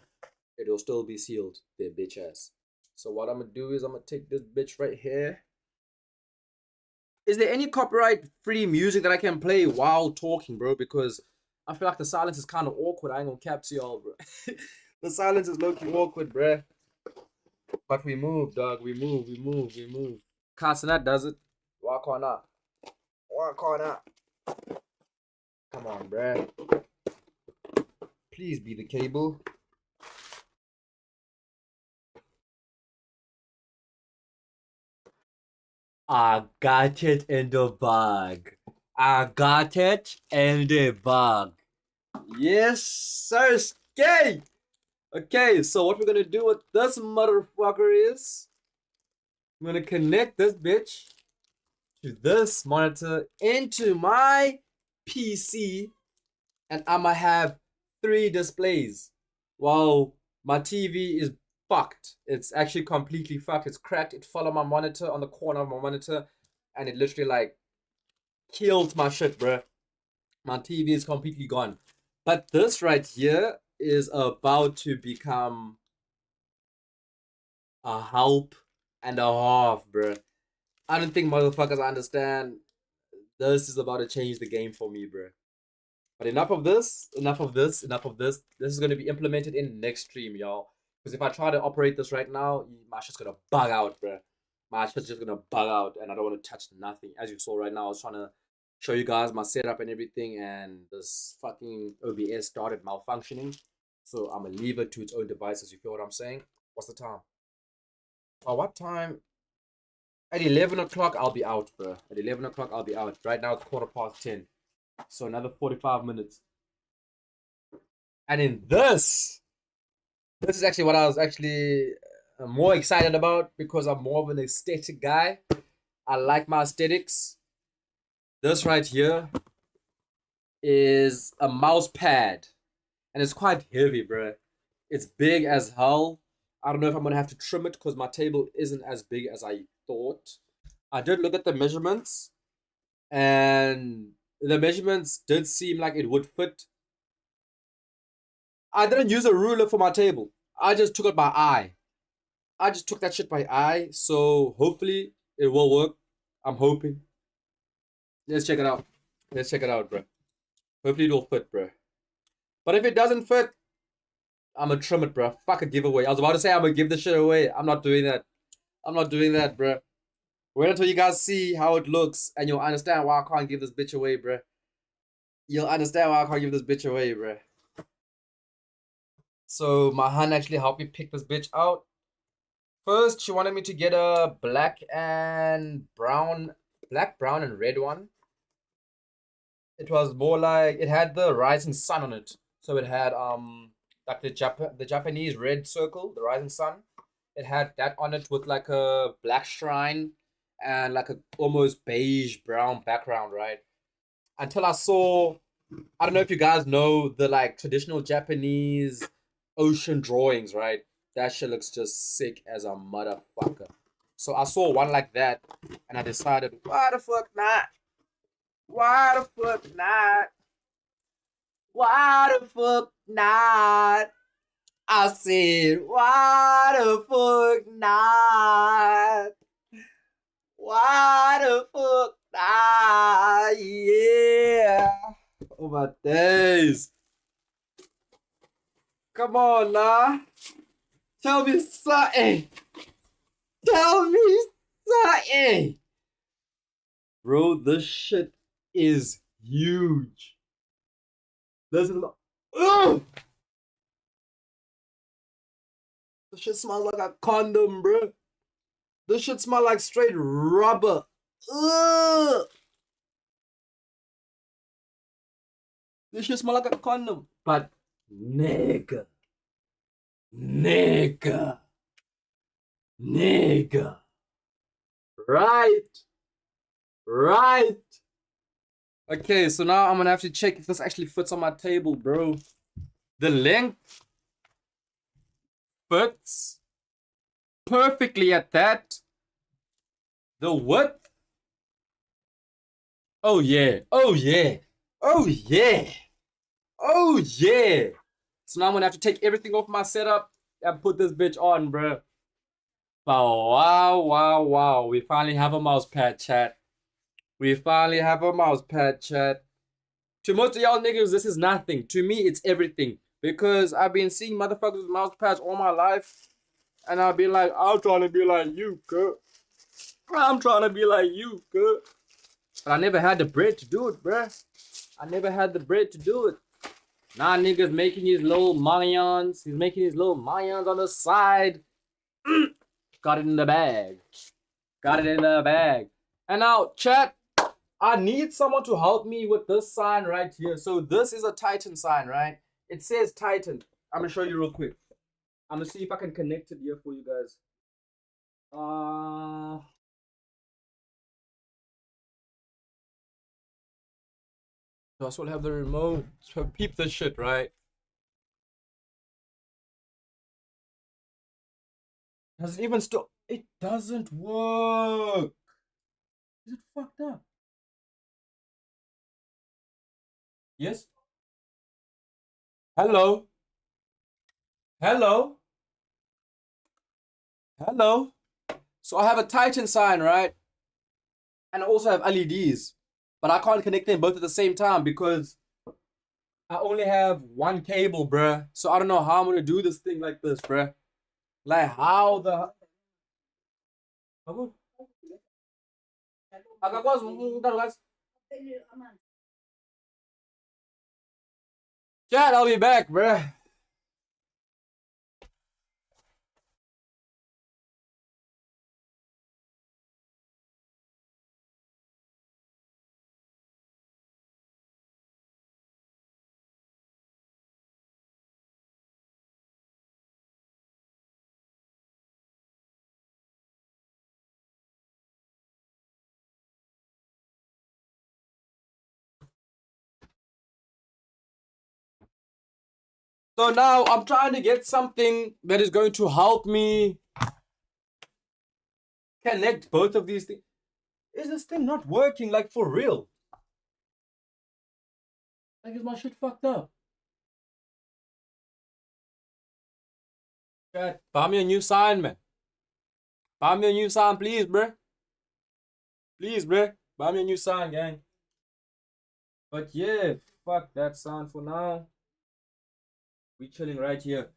it will still be sealed, their bitch ass. So what I'm gonna do is I'm gonna take this bitch right here. Is there any copyright-free music that I can play while talking, bro? Because I feel like the silence is kind of awkward. I ain't gonna cap to y'all, bro. The silence is low-key awkward, bro. But we move, dog. We move. Casanat does it. Why can't I? Come on, bro. Please be the cable. I got it in the bag. Yes, sir. Skate. Okay, so what we're gonna do with this motherfucker is I'm gonna connect this bitch to this monitor into my PC, and I'ma have 3 displays. While my TV is fucked. It's actually completely fucked. It's cracked. It fell on my monitor, on the corner of my monitor, and it literally like killed my shit, bruh. My TV is completely gone. But this right here is about to become a help and a half, bruh. I don't think motherfuckers understand. This is about to change the game for me, bruh. But enough of this. This is going to be implemented in next stream, y'all. Because if I try to operate this right now, my shit's gonna bug out, bruh. my shit's just gonna bug out and I don't want to touch nothing. As you saw right now, I was trying to show you guys my setup and everything, and this fucking OBS started malfunctioning. So I'm gonna leave it to its own devices. You feel what I'm saying? What's the time? Oh, what time? At 11 o'clock, I'll be out, bro. At 11 o'clock, I'll be out. Right now, it's 10:15. So another 45 minutes. And in this is actually what I was actually more excited about, because I'm more of an aesthetic guy. I like my aesthetics. This right here is a mouse pad. And it's quite heavy, bro. It's big as hell. I don't know if I'm going to have to trim it because my table isn't as big as I thought. I did look at the measurements, and the measurements did seem like it would fit. I didn't use a ruler for my table. I just took it by eye. I just took that shit by eye. So hopefully it will work. I'm hoping. Let's check it out. Let's check it out, bro. Hopefully it will fit, bro. But if it doesn't fit, I'm gonna trim it, bro. Fuck a giveaway. I was about to say I'm gonna give this shit away. I'm not doing that. I'm not doing that, bro. Wait until you guys see how it looks, and you'll understand why I can't give this bitch away, bro. You'll understand why I can't give this bitch away, bro. So my hun actually helped me pick this bitch out. First, she wanted me to get a black, brown, and red one. It was more like, it had the rising sun on it. So it had like the Japanese red circle, the rising sun. It had that on it with like a black shrine and like a almost beige brown background, right? Until I saw, I don't know if you guys know the like traditional Japanese ocean drawings, right? That shit looks just sick as a motherfucker. So I saw one like that, and I decided, why the fuck not? Why the fuck not? Why the fuck not? I said, why the fuck not? Why the fuck not? Yeah. Oh my days. Come on, nah. Tell me something. Tell me something. Bro, this shit is huge. This is... Ugh! This shit smells like a condom, bro. This shit smells like straight rubber. Ugh! This shit smells like a condom. But, nigga. Nigga. Nigga. Right. Right. Okay, so now I'm gonna have to check if this actually fits on my table, bro. The length fits perfectly at that. The width. Oh yeah. Oh yeah. Oh yeah. Oh yeah. So now I'm gonna have to take everything off my setup and put this bitch on, bro. But wow. We finally have a mouse pad, chat. We finally have a mouse pad, chat. To most of y'all niggas, this is nothing. To me, it's everything. Because I've been seeing motherfuckers with mouse pads all my life. And I'll be like, I'm trying to be like you, girl. I'm trying to be like you, girl. But I never had the bread to do it, bruh. I never had the bread to do it. Nah, niggas making his little mayons. He's making his little mayons on the side. Got it in the bag. Got it in the bag. And now, chat, I need someone to help me with this sign right here. So this is a Titan sign, right? It says Titan. I'm going to show you real quick. I'm going to see if I can connect it here for you guys. So I still have the remote. So peep this shit, right? Does it even still? It doesn't work. Is it fucked up? Yes? Hello? Hello? Hello? So I have a Titan sign, right? And I also have LEDs. But I can't connect them both at the same time because I only have one cable, bruh. So I don't know how I'm gonna do this thing like this, bruh. Like how the... Akakwazi umntalukazi. Chad, I'll be back, bruh. So now I'm trying to get something that is going to help me connect both of these things. Is this thing not working, like, for real? Like, is my shit fucked up? Chat, buy me a new sign, man. Buy me a new sign, please, bruh. Please, bruh. Buy me a new sign, gang. But yeah, fuck that sign for now. We chilling right here.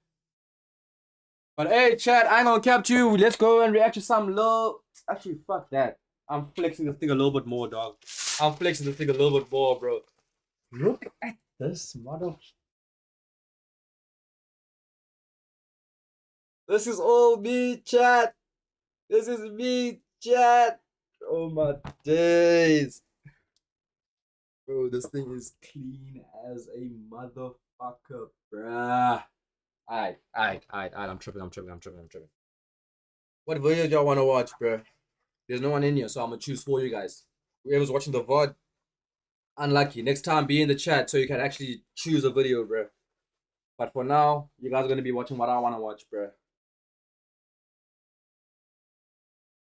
But hey, chat, I ain't gonna cap you. Let's go and react to some low. Actually, fuck that. I'm flexing this thing a little bit more, dog. I'm flexing this thing a little bit more, bro. Look at this mother. This is all me, chat. This is me, chat. Oh my days. Bro, this thing is clean as a motherfucker, bruh. Alright. I'm tripping. What video y'all want to watch, bruh? There's no one in here, so I'm gonna choose for you guys. Whoever's watching the VOD, unlucky. Next time, be in the chat so you can actually choose a video, bruh. But for now, you guys are gonna be watching what I want to watch, bruh.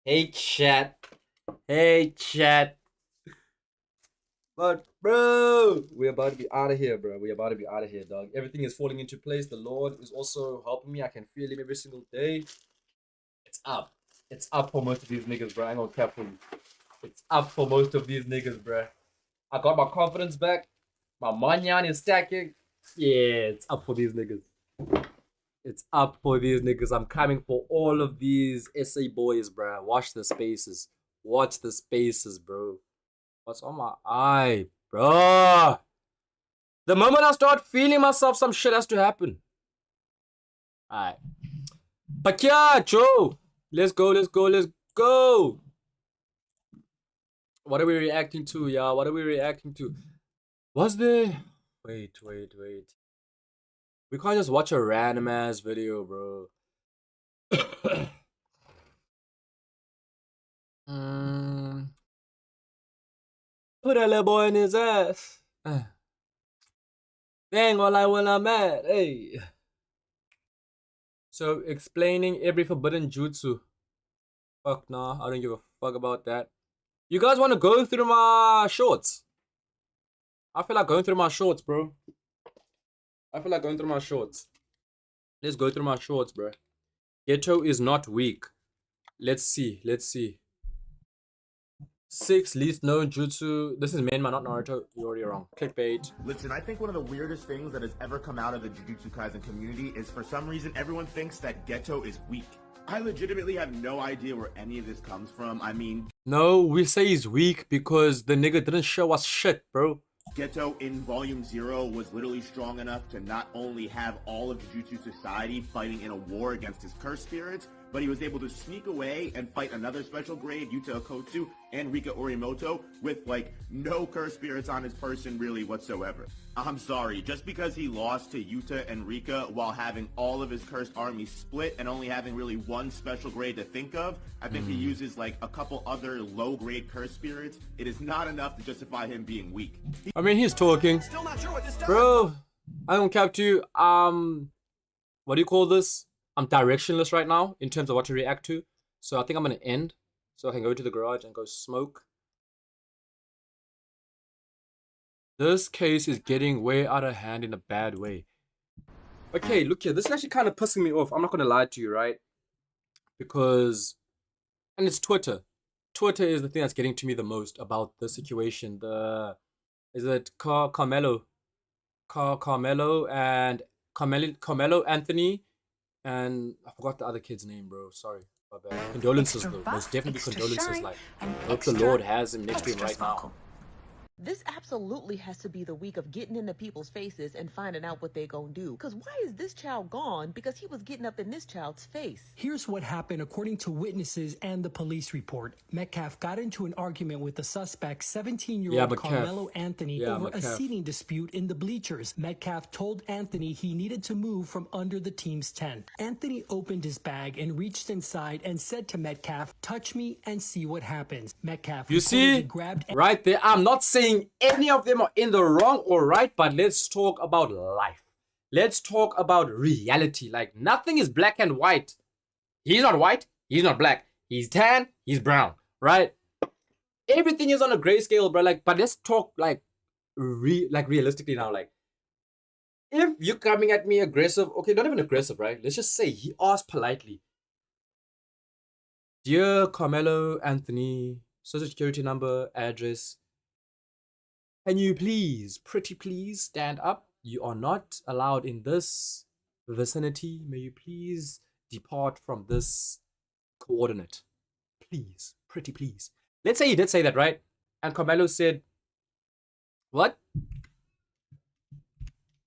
Hey, chat. But, bro, we're about to be out of here, bro. We're about to be out of here, dog. Everything is falling into place. The Lord is also helping me. I can feel him every single day. It's up. It's up for most of these niggas, bro. I ain't gonna cap for you. It's up for most of these niggas, bro. I got my confidence back. My manyan is stacking. Yeah, it's up for these niggas. It's up for these niggas. I'm coming for all of these SA boys, bro. Watch the spaces. Watch the spaces, bro. What's on my eye, bro? The moment I start feeling myself, some shit has to happen. Alright. But yeah, Joe. Let's go. What are we reacting to, y'all? What are we reacting to? Was there... Wait. We can't just watch a random ass video, bro. Put that little boy in his ass. They ain't gonna lie when I'm mad. Hey. So explaining every forbidden jutsu. Fuck nah, I don't give a fuck about that. You guys want to go through my shorts? I feel like going through my shorts, bro. Let's go through my shorts, bro. Geto is not weak. Let's see. 6 least known jutsu. This is Menma, not Naruto. You're already wrong. Clickbait. Listen, I think one of the weirdest things that has ever come out of the Jujutsu Kaisen community is for some reason everyone thinks that Geto is weak. I legitimately have no idea where any of this comes from. I mean... No, we say he's weak because the nigga didn't show us shit, bro. Geto in Volume 0 was literally strong enough to not only have all of Jujutsu Society fighting in a war against his cursed spirits, but he was able to sneak away and fight another special grade, Yuta Okotsu, and Rika Orimoto, with, like, no cursed spirits on his person really whatsoever. I'm sorry, just because he lost to Yuta and Rika while having all of his cursed army split and only having really one special grade to think of, I think he uses, like, a couple other low-grade cursed spirits. It is not enough to justify him being weak. I mean, he's talking. Still not sure what this does. Bro, I don't cap to you. What do you call this? I'm directionless right now in terms of what to react to. So I think I'm going to end so I can go to the garage and go smoke. This case is getting way out of hand in a bad way. Okay, look here. This is actually kind of pissing me off. I'm not going to lie to you, right? Because... And it's Twitter. Twitter is the thing that's getting to me the most about the situation. Is it Carmelo Anthony, and I forgot the other kid's name, bro. Sorry. Condolences, Extra though. Most buff, definitely extra condolences. shine, Like, and hope the extra, Lord has him next to him extra right now. sparkle. This absolutely has to be the week of getting into people's faces and finding out what they gonna do. Because why is this child gone? Because he was getting up in this child's face. Here's what happened according to witnesses and the police report. Metcalf got into an argument with the suspect, 17-year-old Carmelo Anthony, over a seating dispute in the bleachers. Metcalf told Anthony he needed to move from under the team's tent. Anthony opened his bag and reached inside and said to Metcalf, "Touch me and see what happens." Metcalf You see, grabbed right there, I'm not saying any of them are in the wrong or right, but let's talk about life. Let's talk about reality. Like, nothing is black and white. He's not white, he's not black. He's tan, he's brown, right? Everything is on a grayscale, bro. Like, but let's talk like realistically now. Like, if you're coming at me aggressive, okay, not even aggressive, right? Let's just say he asked politely, "Dear Carmelo Anthony, social security number, address. Can you please, pretty please, stand up? You are not allowed in this vicinity. May you please depart from this coordinate? Please, pretty please." Let's say he did say that, right? And Carmelo said, "What?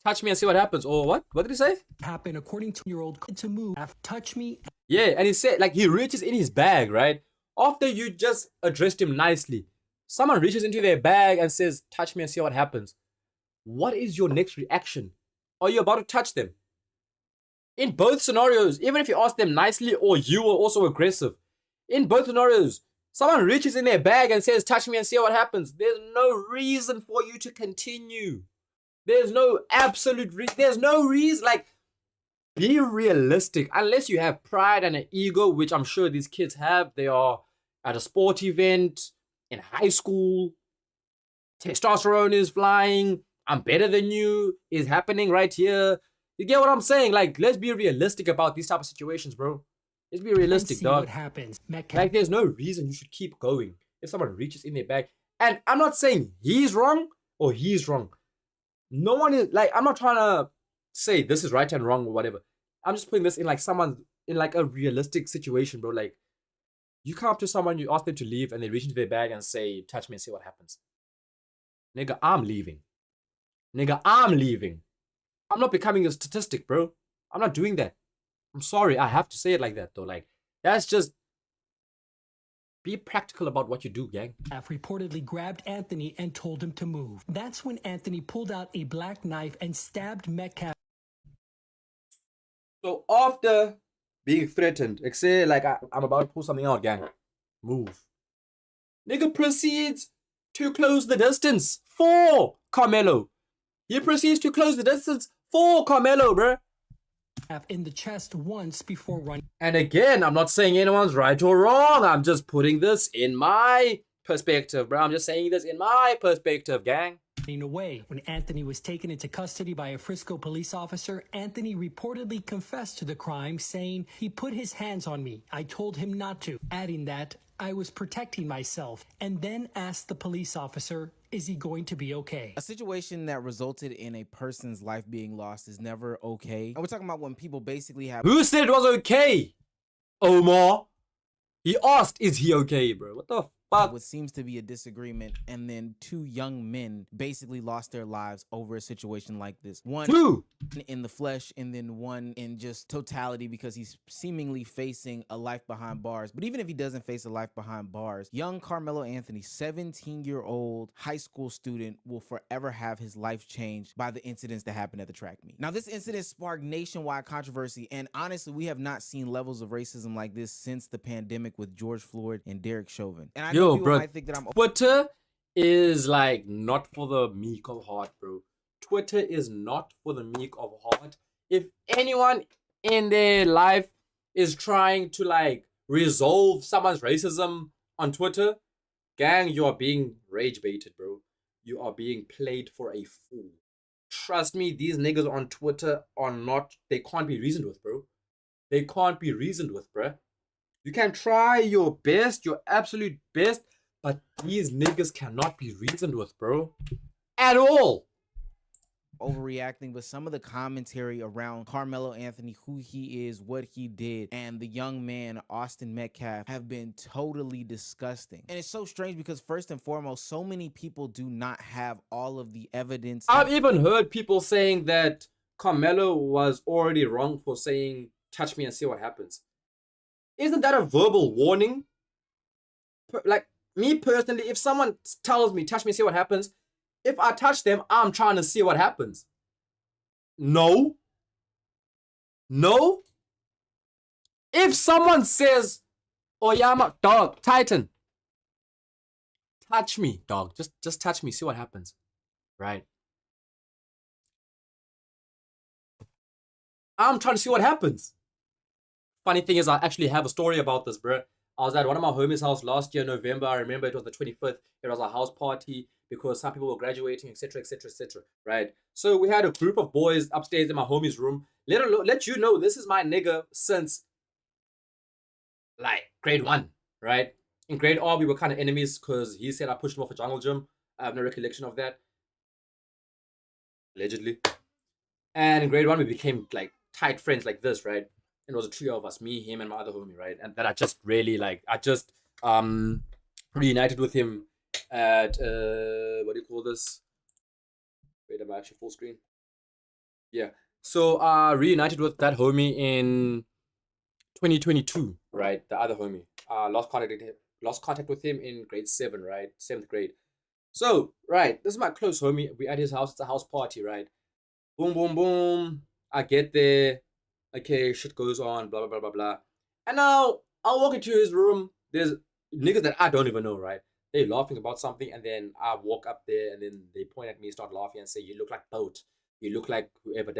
Touch me and see what happens." Or what? What did he say? Happened according to year-old to move. Touch me. Yeah, and he said, like, he reaches in his bag, right? After you just addressed him nicely, someone reaches into their bag and says, "Touch me and see what happens." What is your next reaction? Are you about to touch them? In both scenarios, even if you ask them nicely or you were also aggressive, in both scenarios, someone reaches in their bag and says, "Touch me and see what happens." There's no reason for you to continue. There's no there's no reason. Like, be realistic. Unless you have pride and an ego, which I'm sure these kids have. They are at a sport event, in high school, testosterone is flying, I'm better than you is happening right here. You get what I'm saying? Like, let's be realistic about these type of situations, bro. Let's be realistic, dog. What happens. Like, there's no reason you should keep going if someone reaches in their bag. And I'm not saying he's wrong or he's wrong. No one is, like, I'm not trying to say this is right and wrong or whatever. I'm just putting this in like someone in like a realistic situation, bro. Like, you come up to someone, you ask them to leave, and they reach into their bag and say, "Touch me and see what happens." Nigga, I'm leaving. Nigga, I'm leaving. I'm not becoming a statistic, bro. I'm not doing that. I'm sorry, I have to say it like that, though. Like, that's just... Be practical about what you do, gang. Reportedly grabbed Anthony and told him to move. That's when Anthony pulled out a black knife and stabbed Metcalf. So after being threatened, like, say, like, I'm about to pull something out, gang. Move. Nigga proceeds to close the distance for Carmelo. He proceeds to close the distance for Carmelo, bruh. In the chest once before running. And again, I'm not saying anyone's right or wrong. I'm just putting this in my perspective, bro. I'm just saying this in my perspective, gang. Away. When Anthony was taken into custody by a Frisco police officer, Anthony reportedly confessed to the crime, saying, "He put his hands on me. I told him not to," adding that, "I was protecting myself," and then asked the police officer, "Is he going to be okay?" A situation that resulted in a person's life being lost is never okay. And we're talking about when people basically have... Who said it was okay? Omar? He asked, "Is he okay, bro?" What the fuck? What seems to be a disagreement, and then two young men basically lost their lives over a situation like this. One in the flesh, and then one in just totality, because he's seemingly facing a life behind bars. But even if he doesn't face a life behind bars, young Carmelo Anthony, 17-year-old high school student, will forever have his life changed by the incidents that happened at the track meet. Now, this incident sparked nationwide controversy, and honestly, we have not seen levels of racism like this since the pandemic with George Floyd and Derek Chauvin. And I know people bro, might think that I'm... Twitter is like not for the meek of heart, bro. Twitter is not for the meek of heart. If anyone in their life is trying to like resolve someone's racism on Twitter, gang, you are being rage baited, bro. You are being played for a fool. Trust me, these niggas on Twitter are not, they can't be reasoned with, bro. They can't be reasoned with, bro. You can try your best, your absolute best, but these niggas cannot be reasoned with, bro. At all. overreacting, but some of the commentary around Carmelo Anthony, who he is, what he did, and the young man Austin Metcalf have been totally disgusting. And it's so strange because first and foremost, so many people do not have all of the evidence. I've even heard people saying that Carmelo was already wrong for saying, touch me and see what happens. Isn't that a verbal warning? Like, me personally, if someone tells me, touch me and see what happens, if I touch them, I'm trying to see what happens. No. No. If someone says, Oyama, dog, Titan, touch me, dog. Just touch me, see what happens. Right? I'm trying to see what happens. Funny thing is, I actually have a story about this, bro. I was at one of my homies' house last year, November. I remember it was the 25th. It was a house party because some people were graduating, etc., etc., etc. Right? So we had a group of boys upstairs in my homie's room. Let you know, this is my nigga since like grade 1, right? In grade R, we were kind of enemies because he said I pushed him off a jungle gym. I have no recollection of that. Allegedly. And in grade 1, we became like tight friends like this, right? It was a trio of us, me, him, and my other homie, right? And that I just really like, I just reunited with him at what do you call this? Wait, am I actually full screen? Yeah. So reunited with that homie in 2022, right? The other homie. Lost contact with him in grade 7, right? 7th grade. So, right, this is my close homie. We at his house, it's a house party, right? Boom, boom, boom. I get there. Okay, shit goes on, blah, blah, blah, blah, blah. And now, I'll walk into his room. There's niggas that I don't even know, right? They're laughing about something, and then I walk up there, and then they point at me, start laughing, and say, you look like Boat. You look like whoever,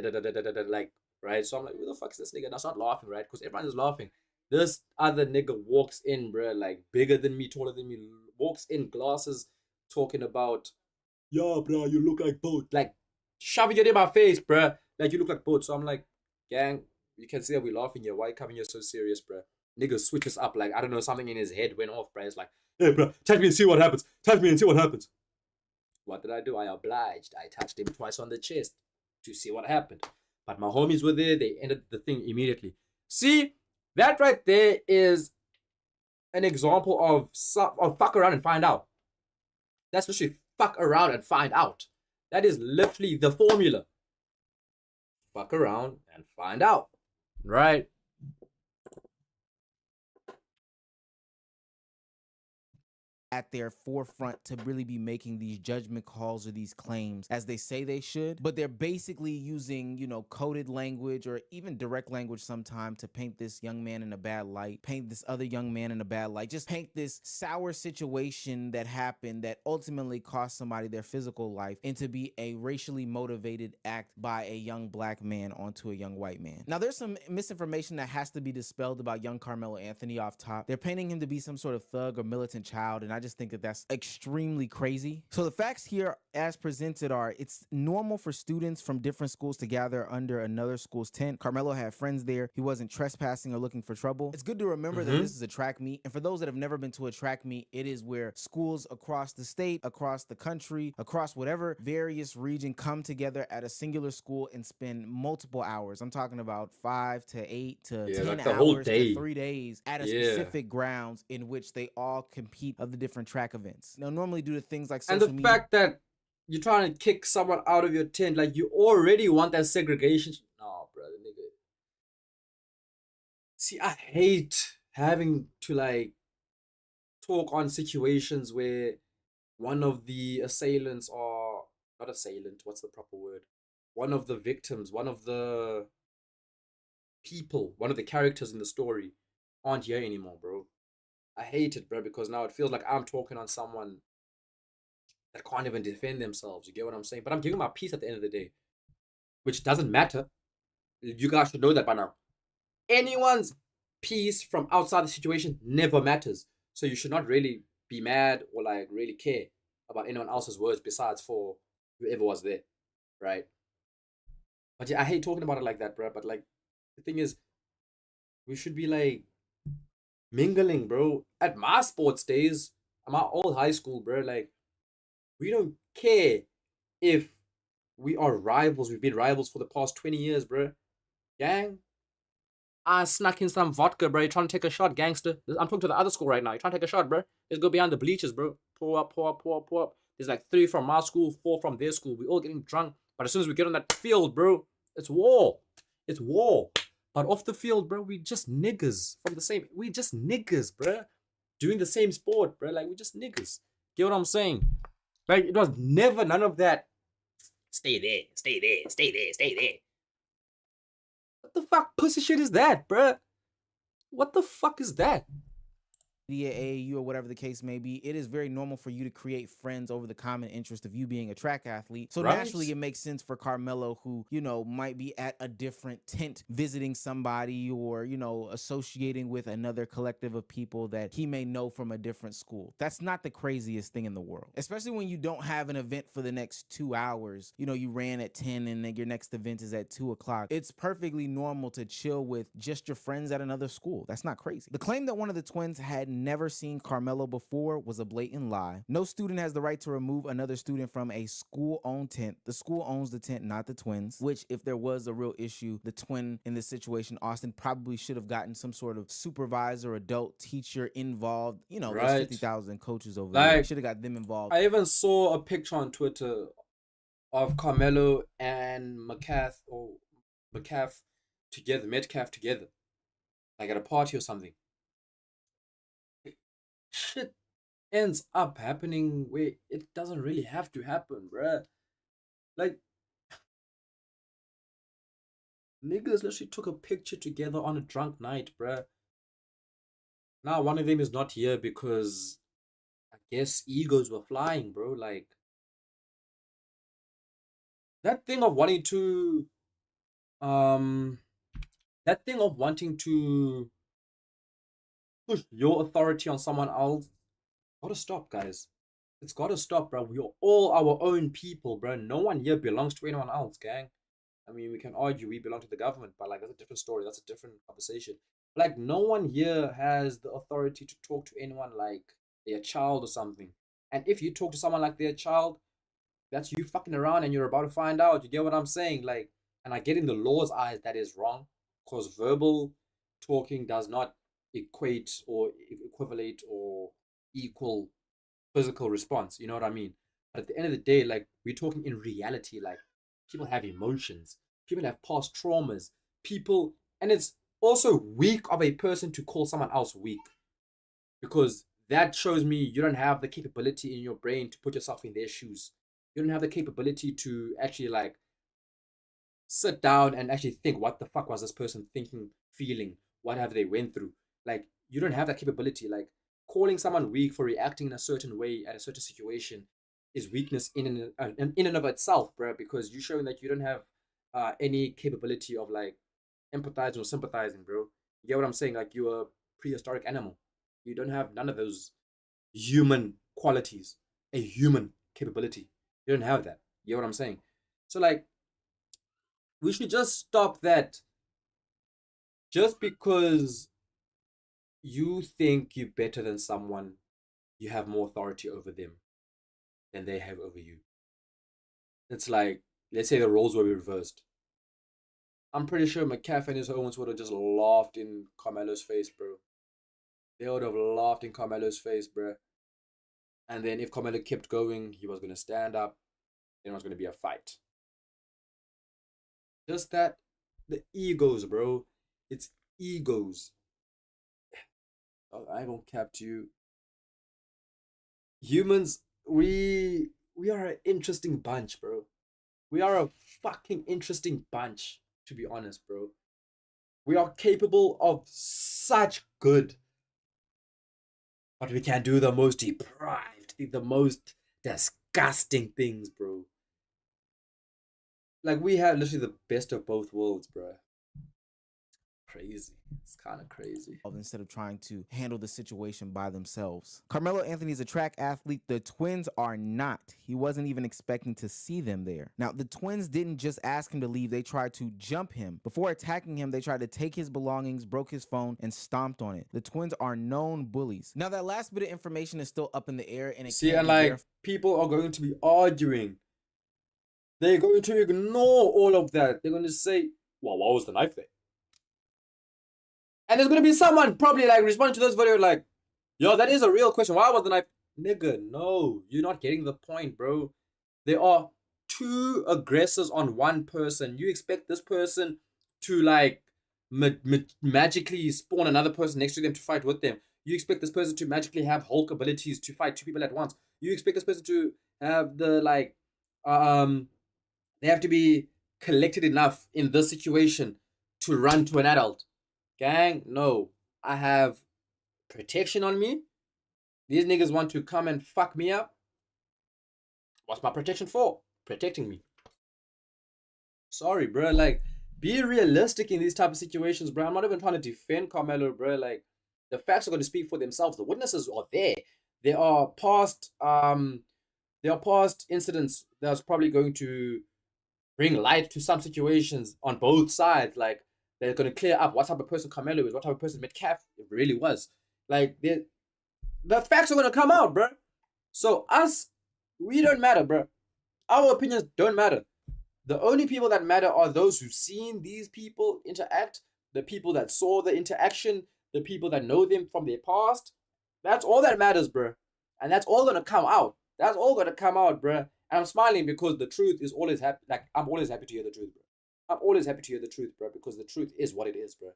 like, right? So I'm like, who the fuck is this nigga? And I start laughing, right? Because everyone is laughing. This other nigga walks in, bro, like, bigger than me, taller than me, walks in, glasses, talking about, yeah, bro, you look like Boat. Like, shoving it in my face, bro. Like, you look like Boat. So I'm like, gang, you can see that we're laughing here. Why coming here so serious, bro? Nigga switches up. Like, I don't know, something in his head went off, bro. It's like, hey, bro, touch me and see what happens. Touch me and see what happens. What did I do? I obliged. I touched him twice on the chest to see what happened. But my homies were there. They ended the thing immediately. See, that right there is an example of fuck around and find out. That's literally fuck around and find out. That is literally the formula. Fuck around and find out. Right? At their forefront to really be making these judgment calls or these claims as they say they should, but they're basically using, you know, coded language or even direct language sometimes to paint this young man in a bad light, paint this other young man in a bad light, just paint this sour situation that happened that ultimately cost somebody their physical life into be a racially motivated act by a young black man onto a young white man. Now, there's some misinformation that has to be dispelled about young Carmelo Anthony off top. They're painting him to be some sort of thug or militant child, and I just think that that's extremely crazy. So the facts here as presented are, it's normal for students from different schools to gather under another school's tent. Carmelo had friends there. He wasn't trespassing or looking for trouble. It's good to remember that this is a track meet. And for those that have never been to a track meet, it is where schools across the state, across the country, across whatever various region come together at a singular school and spend multiple hours. I'm talking about 5 to 8 to 10 like the hours whole day. to 3 days at a specific grounds in which they all compete of the different track events. Now, normally due to things like social media. And the fact that you're trying to kick someone out of your tent, like you already want that segregation. No, brother, nigga. See, I hate having to like talk on situations where one of the assailants or not assailant, what's the proper word? One of the victims, one of the people, one of the characters in the story aren't here anymore, bro. I hate it, bro, because now it feels like I'm talking on someone that can't even defend themselves. You get what I'm saying? But I'm giving my piece at the end of the day, which doesn't matter. You guys should know that by now. Anyone's piece from outside the situation never matters. So you should not really be mad or like really care about anyone else's words besides for whoever was there, right? But yeah, I hate talking about it like that, bro. But like, the thing is, we should be like mingling, bro. At my sports days, at my old high school, bro, like, we don't care if We are rivals. We've been rivals for the past 20 years, bro. Gang. I snuck in some vodka, bro. You trying to take a shot, gangster? I'm talking to the other school right now. You trying to take a shot, bro? Let's go behind the bleachers, bro. Pour up, pour up, pour up, pour up. There's like 3 from our school, 4 from their school. We all getting drunk. But as soon as we get on that field, bro, it's war. It's war. But off the field, bro, we just niggas from the same. We just niggas, bro. Doing the same sport, bro. Like, we just niggas. Get what I'm saying? Like, it was never none of that. Stay there, stay there, stay there, stay there. What the fuck pussy shit is that, bruh? What the fuck is that? AAU or whatever the case may be, it is very normal for you to create friends over the common interest of you being a track athlete. So naturally it makes sense for Carmelo, who, you know, might be at a different tent visiting somebody or, you know, associating with another collective of people that he may know from a different school. That's not the craziest thing in the world, especially when you don't have an event for the next 2 hours. You know, you ran at 10 and then your next event is at 2 o'clock. It's perfectly normal to chill with just your friends at another school. That's not crazy. The claim that one of the twins had never seen Carmelo before was a blatant lie. No student has the right to remove another student from a school-owned tent. The school owns the tent, not the twins, which if there was a real issue, the twin in this situation, Austin, probably should have gotten some sort of supervisor, adult teacher involved. You know, there's 50,000 coaches over there. Should have got them involved. I even saw a picture on Twitter of Carmelo and Metcalf together, like at a party or something. Shit ends up happening where it doesn't really have to happen, bruh. Like, niggas literally took a picture together on a drunk night, bruh. Now one of them is not here because I guess egos were flying, bro. Like, that thing of wanting to push your authority on someone else, gotta stop, guys. It's gotta stop, bro. We're all our own people, bro. No one here belongs to anyone else, gang. I mean, we can argue we belong to the government, but like, that's a different story. That's a different conversation. Like, no one here has the authority to talk to anyone like they're a child or something. And if you talk to someone like they're a child, that's you fucking around and you're about to find out. You get what I'm saying? Like, and I get in the law's eyes that is wrong, because verbal talking does not equate or equivalent or equal physical response. You know what I mean? But at the end of the day, like, we're talking in reality. Like, people have emotions, people have past traumas, people, and it's also weak of a person to call someone else weak, because that shows me you don't have the capability in your brain to put yourself in their shoes. You don't have the capability to actually like sit down and actually think, what the fuck was this person thinking, feeling, what have they went through? Like, you don't have that capability. Like, calling someone weak for reacting in a certain way at a certain situation is weakness in and of itself, bro, because you're showing that you don't have any capability of like empathizing or sympathizing, bro. You get what I'm saying? Like, you're a prehistoric animal. You don't have none of those human qualities, a human capability. You don't have that. You get what I'm saying? So like, we should just stop that. Just because you think you're better than someone, you have more authority over them than they have over you. It's like, let's say the roles were reversed. I'm pretty sure McCaff and his Owens would have just laughed in Carmelo's face, bro. They would have laughed in Carmelo's face, bro. And then if Carmelo kept going, he was going to stand up. Then it was going to be a fight. Just that, the egos, bro. It's egos. I won't cap to you. Humans, we are an interesting bunch, bro. We are a fucking interesting bunch, to be honest, bro. We are capable of such good, but we can do the most deprived, the most disgusting things, bro. Like, we have literally the best of both worlds, bro. Crazy. It's kind of crazy. Instead of trying to handle the situation by themselves. Carmelo Anthony is a track athlete. The twins are not. He wasn't even expecting to see them there. Now, the twins didn't just ask him to leave. They tried to jump him. Before attacking him, they tried to take his belongings, broke his phone, and stomped on it. The twins are known bullies. Now, that last bit of information is still up in the air. And it see, and like, people are going to be arguing. they're going to ignore all of that. They're going to say, well, why was the knife there? And there's going to be someone probably like responding to this video like, yo, that is a real question. Why was the knife? Nigga, no, you're not getting the point, bro. There are two aggressors on one person. You expect this person to like magically spawn another person next to them to fight with them. You expect this person to magically have Hulk abilities to fight two people at once. You expect this person to have the like, they have to be collected enough in this situation to run to an adult. Gang, no. I have protection on me. These niggas want to come and fuck me up. What's my protection for? Protecting me. Sorry, bro. Like, be realistic in these type of situations, bro. I'm not even trying to defend Carmelo, bro. Like, the facts are going to speak for themselves. The witnesses are there. There are past incidents that's probably going to bring light to some situations on both sides. Like, they're going to clear up what type of person Carmelo is, what type of person Metcalf really was. Like, the facts are going to come out, bro. So us, we don't matter, bro. Our opinions don't matter. The only people that matter are those who've seen these people interact, the people that saw the interaction, the people that know them from their past. That's all that matters, bro. And that's all going to come out. That's all going to come out, bro. And I'm smiling because the truth is always happy. Like, I'm always happy to hear the truth, bro. I'm always happy to hear the truth, bro, because the truth is what it is, bro.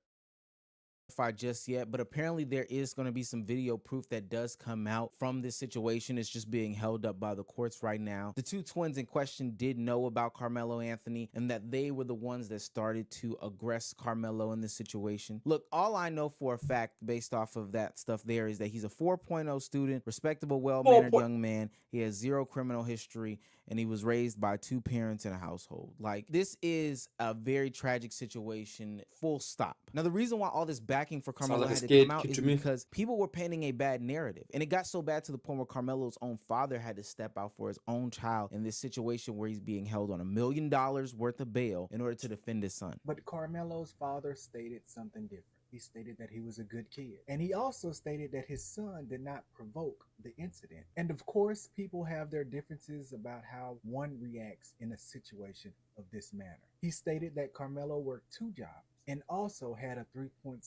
Just yet, but apparently there is going to be some video proof that does come out from this situation. It's just being held up by the courts right now. The two twins in question did know about Carmelo Anthony and that they were the ones that started to aggress Carmelo in this situation. Look, all I know for a fact based off of that stuff there is that he's a 4.0 student, respectable, well-mannered young man. He has zero criminal history, and he was raised by two parents in a household. Like, this is a very tragic situation, full stop. Now, the reason why all this backing for Carmelo had to come out is because people were painting a bad narrative. And it got so bad to the point where Carmelo's own father had to step out for his own child in this situation where he's being held on $1 million worth of bail in order to defend his son. But Carmelo's father stated something different. He stated that he was a good kid. And he also stated that his son did not provoke the incident. And of course, people have their differences about how one reacts in a situation of this manner. He stated that Carmelo worked 2 jobs and also had a 3.7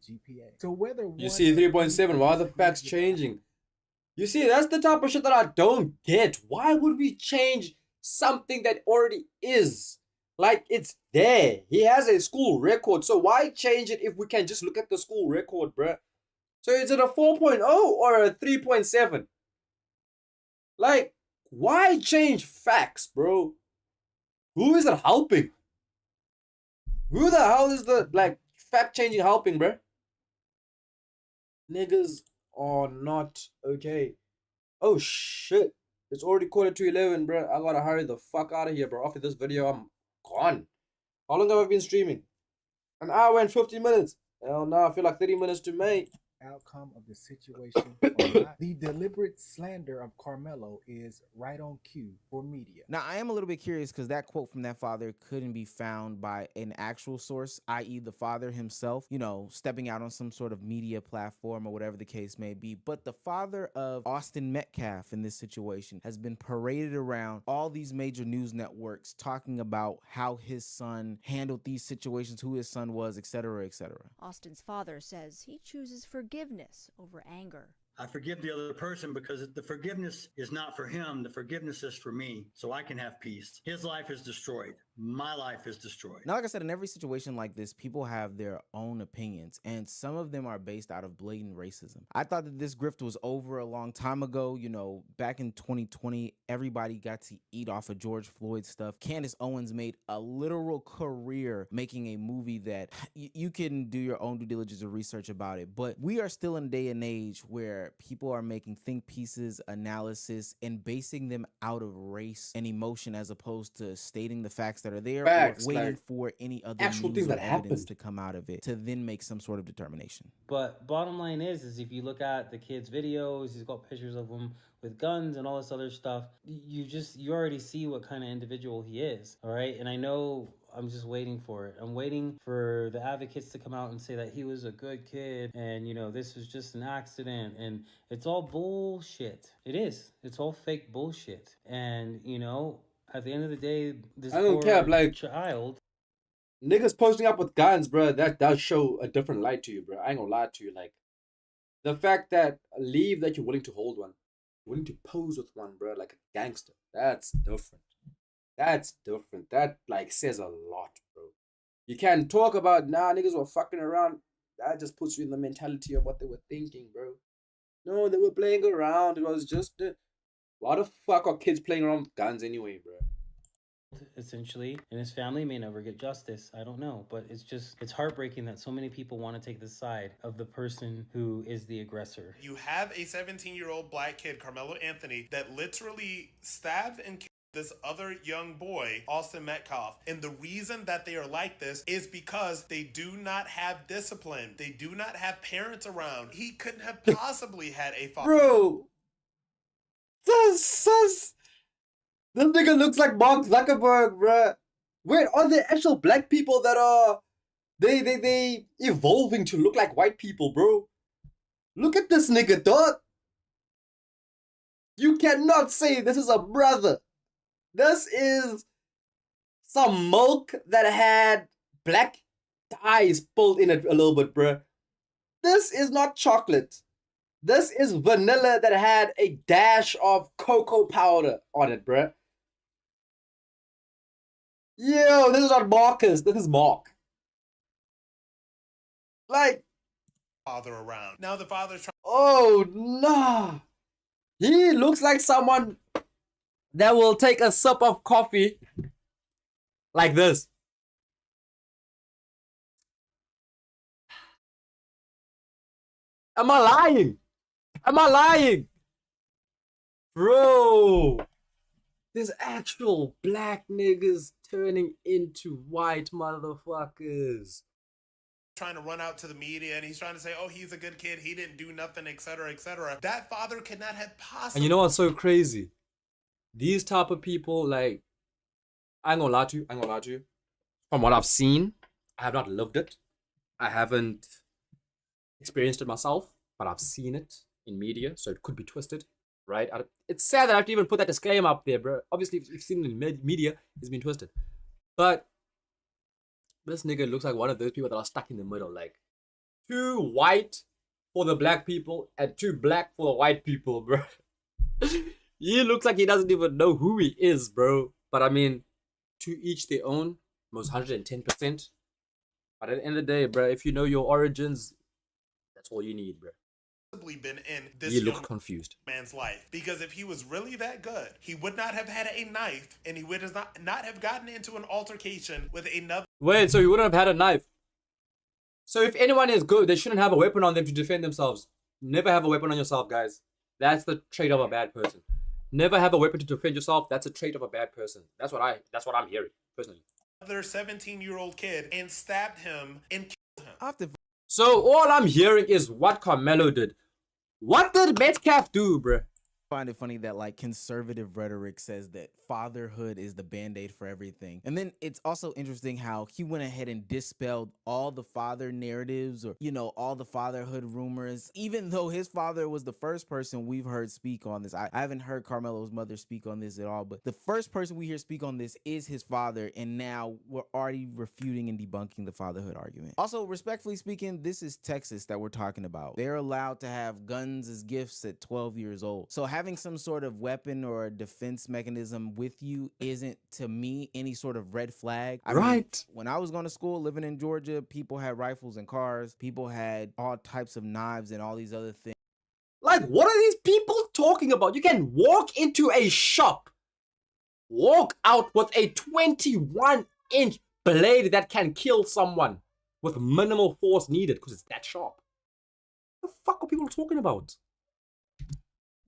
GPA. So whether you see 3.7, why are the facts changing? You see, that's the type of shit that I don't get. Why would we change something that already is? Like, it's there. He has a school record. So why change it if we can just look at the school record, bruh? So is it a 4.0 or a 3.7? Like, why change facts, bro? Who is it helping? Who the hell is the, like, fact-changing helping, bruh? Niggas are not okay. Oh, shit. It's already 11:45, bruh. I gotta hurry the fuck out of here, bro. After this video, I'm gone. How long have I been streaming? An hour and 50 minutes. Hell no, I feel like 30 minutes to make. Outcome of the situation or not. The deliberate slander of Carmelo is right on cue for media. Now, I am a little bit curious because that quote from that father couldn't be found by an actual source, i.e. the father himself, you know, stepping out on some sort of media platform or whatever the case may be. But the father of Austin Metcalf in this situation has been paraded around all these major news networks talking about how his son handled these situations, who his son was, etc., etc. Austin's father says he chooses forgiveness over anger. I forgive the other person because the forgiveness is not for him. The forgiveness is for me, so I can have peace. His life is destroyed. My life is destroyed. Now, like I said, in every situation like this, people have their own opinions, and some of them are based out of blatant racism. I thought that this grift was over a long time ago. You know, back in 2020, everybody got to eat off of George Floyd stuff. Candace Owens made a literal career making a movie that you can do your own due diligence or research about it. But we are still in a day and age where people are making think pieces, analysis, and basing them out of race and emotion as opposed to stating the facts that are there or waiting like for any other actual things that evidence to come out of it to then make some sort of determination. But bottom line is if you look at the kid's videos, he's got pictures of him with guns and all this other stuff. You already see what kind of individual he is, all right? And I know I'm just waiting for it. I'm waiting for the advocates to come out and say that he was a good kid and, you know, this was just an accident, and it's all bullshit. It is. It's all fake bullshit. And, you know, At the end of the day, this I don't poor care, like child. niggas posting up with guns, bro. That does show a different light to you, bro. I ain't gonna lie to you. Like the fact that leave that you're willing to hold one, willing to pose with one, bro, like a gangster. That's different. That's different. That like says a lot, bro. You can talk about niggas were fucking around. That just puts you in the mentality of what they were thinking, bro. No, they were playing around. It was just why the fuck are kids playing around with guns anyway, bro? Essentially, and his family may never get justice. I don't know, but it's heartbreaking that so many people want to take the side of the person who is the aggressor. You have a 17-year-old black kid, Carmelo Anthony, that literally stabbed and killed this other young boy, Austin Metcalf. And the reason that they are like this is because they do not have discipline. They do not have parents around. He couldn't have possibly had a father. Bro, this nigga looks like Mark Zuckerberg, bruh. Wait, are there actual black people that are they evolving to look like white people, bro? Look at this nigga, dog. You cannot say this is a brother. This is some milk that had black dye spilled in it a little bit, bruh. This is not chocolate. This is vanilla that had a dash of cocoa powder on it, bruh. Yo, this is not Marcus. This is Mark. Like, Father around. Now the father's trying. Oh, nah. He looks like someone that will take a sip of coffee like this. Am I lying? Am I lying? Bro, there's actual black niggas turning into white motherfuckers. Trying to run out to the media and he's trying to say, oh, he's a good kid, he didn't do nothing, etc., etc. That father could not have possibly. And you know what's so crazy? These type of people, like, I ain't gonna lie to you. From what I've seen, I have not lived it. I haven't experienced it myself, but I've seen it in media, so it could be twisted, right? It's sad that I have to even put that disclaimer up there, bro. Obviously, if you've seen it in media, it's been twisted. But this nigga looks like one of those people that are stuck in the middle, like too white for the black people and too black for the white people, bro. He looks like he doesn't even know who he is, bro. But I mean, to each their own, most 110%. But at the end of the day, bro, if you know your origins, that's all you need, bro. Been in this You look confused. man's life, because if he was really that good, he would not have had a knife and he would not have gotten into an altercation with another. Wait, so he wouldn't have had a knife? So if anyone is good, they shouldn't have a weapon on them to defend themselves. Never have a weapon on yourself, guys. That's the trait of a bad person. Never have a weapon to defend yourself. That's a trait of a bad person. That's what I'm hearing personally. Other 17-year-old kid and stabbed him and killed him. So all I'm hearing is what Carmelo did. What did Metcalf do, bruh? I find it funny that like conservative rhetoric says that fatherhood is the band-aid for everything. And then it's also interesting how he went ahead and dispelled all the father narratives or, you know, all the fatherhood rumors, even though his father was the first person we've heard speak on this. I haven't heard Carmelo's mother speak on this at all, but the first person we hear speak on this is his father, and now we're already refuting and debunking the fatherhood argument. Also, respectfully speaking, this is Texas that we're talking about. They're allowed to have guns as gifts at 12 years old. So having some sort of weapon or a defense mechanism with you isn't, to me, any sort of red flag. I mean, when I was going to school living in Georgia, people had rifles and cars. People had all types of knives and all these other things. Like, what are these people talking about? You can walk into a shop, walk out with a 21-inch blade that can kill someone with minimal force needed because it's that sharp. What the fuck are people talking about?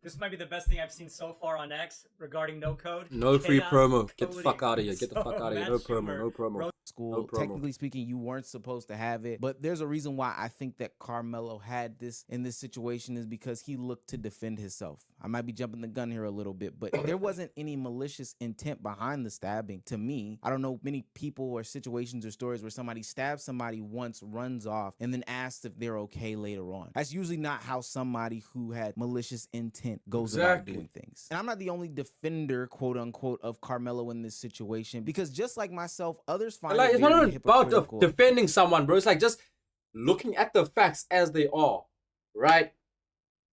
This might be the best thing I've seen so far on X regarding no code. No free promo. Get the fuck out of here. Get the fuck out of here. No promo. No promo. School, no promo. Technically speaking, you weren't supposed to have it, but there's a reason why I think that Carmelo had this in this situation is because he looked to defend himself. I might be jumping the gun here a little bit, but there wasn't any malicious intent behind the stabbing to me. I don't know many people or situations or stories where somebody stabs somebody once, runs off, and then asks if they're okay later on. That's usually not how somebody who had malicious intent hint goes about doing things. And I'm not the only defender, quote unquote, of Carmelo in this situation, because just like myself, others find like, it it's not very even about hypocritical. defending someone, bro. It's like just looking at the facts as they are, right?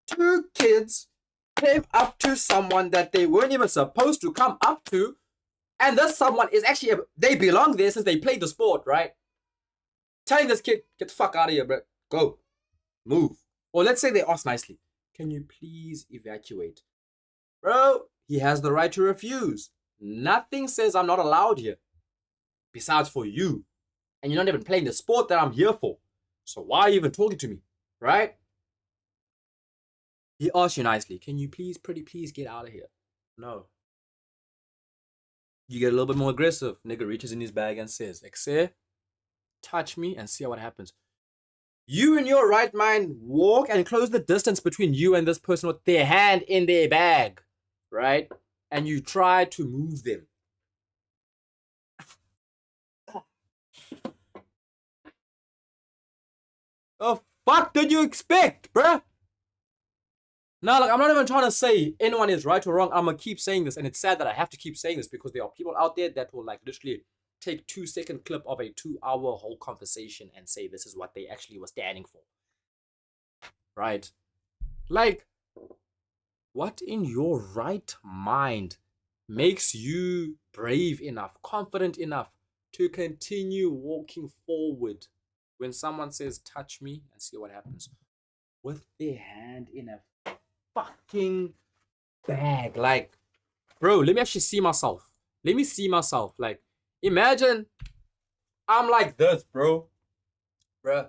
Two kids came up to someone that they weren't even supposed to come up to, and this someone is actually, they belong there since they played the sport, right? Telling this kid, get the fuck out of here, bro. Go. Move. Or let's say they ask nicely, can you please evacuate? Bro, he has the right to refuse. Nothing says I'm not allowed here. Besides for you. And you're not even playing the sport that I'm here for. So why are you even talking to me? Right? He asks you nicely, can you pretty please get out of here? No. You get a little bit more aggressive. Nigga reaches in his bag and says, Exe, touch me and see what happens. You in your right mind walk and close the distance between you and this person with their hand in their bag. Right? And you try to move them. The fuck did you expect, bruh? Now, like, I'm not even trying to say anyone is right or wrong. I'm gonna keep saying this, and it's sad that I have to keep saying this because there are people out there that will, like, literally take 2-second clip of a 2-hour whole conversation and say this is what they actually were standing for. Right? Like, what in your right mind makes you brave enough, confident enough to continue walking forward when someone says, touch me and see what happens? With their hand in a fucking bag. Like, bro, let me actually see myself. Let me see myself. Like, imagine I'm like this, bro. Bruh,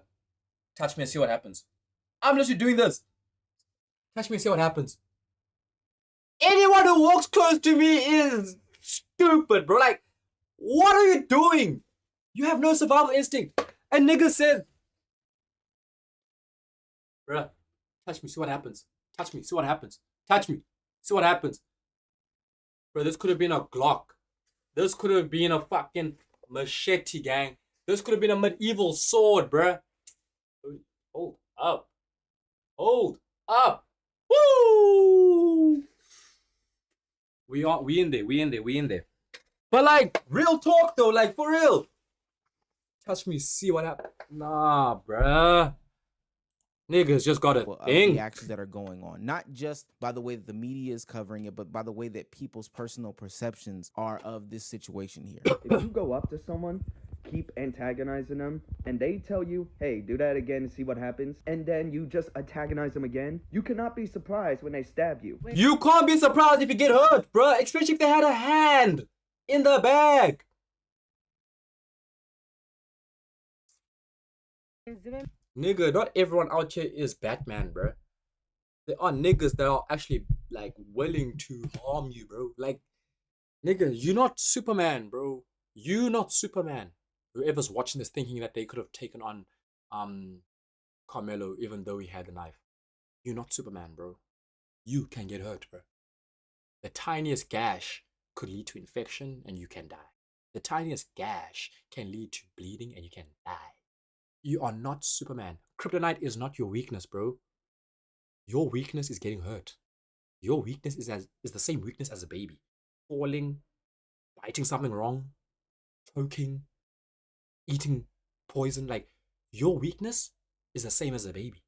touch me and see what happens. I'm literally doing this. Touch me and see what happens. Anyone who walks close to me is stupid, bro. Like, what are you doing? You have no survival instinct. A nigga says, bruh, touch me, see what happens. Touch me, see what happens. Touch me, see what happens. Bro, this could have been a Glock. This could have been a fucking machete, gang. This could have been a medieval sword, bruh. Hold up. Hold up. Woo! We in there. But like, real talk though, like for real. Touch me, see what happens. Nah, bruh. Niggas just got a thing. The actions that are going on, not just by the way that the media is covering it, but by the way that people's personal perceptions are of this situation here. If you go up to someone, keep antagonizing them, and they tell you, hey, do that again and see what happens, and then you just antagonize them again, you cannot be surprised when they stab you. You can't be surprised if you get hurt, bruh, especially if they had a hand in the bag. Nigga, not everyone out here is Batman, bro. There are niggas that are actually, like, willing to harm you, bro. Like, nigga, you're not Superman, bro. You're not Superman. Whoever's watching this thinking that they could have taken on Carmelo even though he had the knife. You're not Superman, bro. You can get hurt, bro. The tiniest gash could lead to infection and you can die. The tiniest gash can lead to bleeding and you can die. You are not Superman. Kryptonite is not your weakness, bro. Your weakness is getting hurt. Your weakness is the same weakness as a baby. Falling, biting something wrong, choking, eating poison. Like, your weakness is the same as a baby.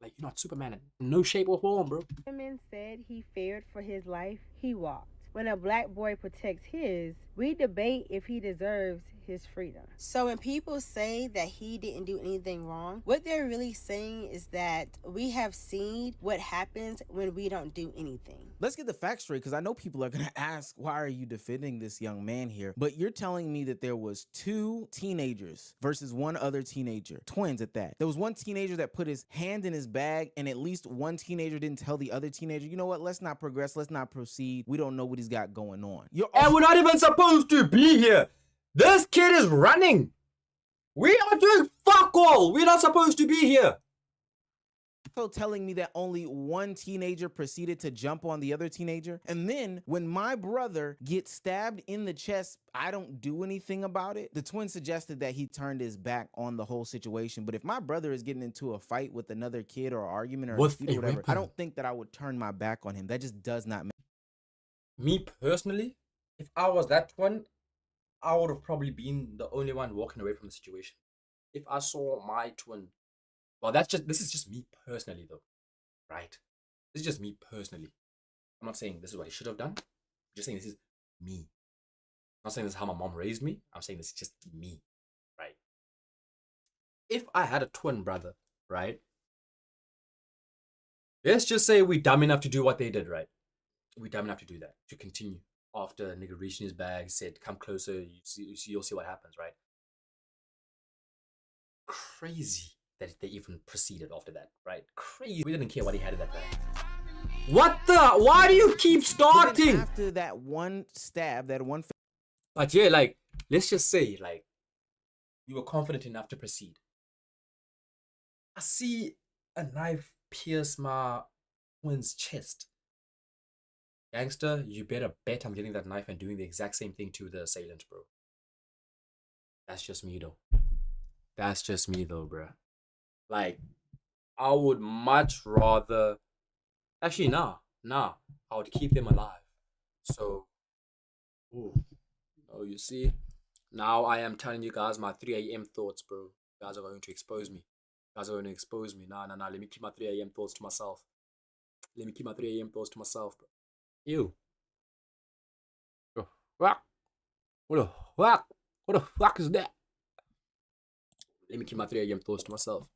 Like, you're not Superman in no shape or form, bro. Women said he feared for his life, he walked. When a black boy protects his, we debate if he deserves his freedom. So when people say that he didn't do anything wrong, what they're really saying is that we have seen what happens when we don't do anything. Let's get the facts straight, because I know people are going to ask, why are you defending this young man here? But you're telling me that there was 2 teenagers versus one other teenager, twins at that. There was one teenager that put his hand in his bag, and at least one teenager didn't tell the other teenager, you know what, let's not progress, let's not proceed. We don't know what he's got going on. And we're not even supposed to be here. This kid is running. We are doing fuck all. We're not supposed to be here. telling me that only one teenager proceeded to jump on the other teenager. And then when my brother gets stabbed in the chest, I don't do anything about it. The twin suggested that he turned his back on the whole situation. But if my brother is getting into a fight with another kid or argument or a dispute or whatever, I don't think that I would turn my back on him. That just does not make me personally. If I was that twin, I would have probably been the only one walking away from the situation. If I saw my twin, well, this is just me personally though, right? This is just me personally. I'm not saying this is what he should have done. I'm just saying this is me. I'm not saying this is how my mom raised me. I'm saying this is just me, right? If I had a twin brother, right? Let's just say we're dumb enough to do what they did, right? We're dumb enough to do that, to continue. After a nigga reached in his bag, said, come closer, you'll see what happens, right? Crazy that they even proceeded after that, right? Crazy. We didn't care what he had in that bag. What the? Why do you keep starting? After that one stab, that one... But yeah, like, let's just say, like, you were confident enough to proceed. I see a knife pierce my twin's chest. Gangster, you better bet I'm getting that knife and doing the exact same thing to the assailant, bro. That's just me, though. That's just me, though, bro. Like, I would much rather... Actually, nah. I would keep them alive. So, ooh. Oh, you see? Now I am telling you guys my 3 a.m. thoughts, bro. You guys are going to expose me. Nah. Let me keep my 3 a.m. thoughts to myself. Bro. Ew. What the fuck is that? Let me keep my 3 a.m. thoughts to myself.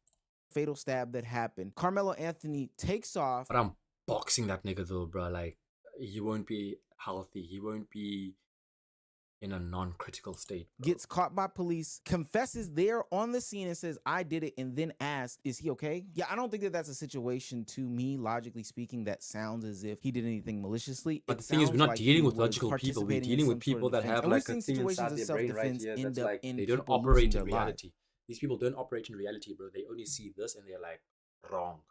Fatal stab that happened. Carmelo Anthony takes off. But I'm boxing that nigga though, bro. Like, he won't be healthy. He won't be in a non-critical state, bro. Gets caught by police, confesses there on the scene and says, I did it, and then asks, is he okay? Yeah, I don't think that that's a situation, to me, logically speaking, that sounds as if he did anything maliciously. But the thing is, we're not dealing with logical people. We're dealing with people that have like a thing inside their brain right here that's like, they don't operate in reality. These people don't operate in reality, bro. They only see this and they're like, wrong.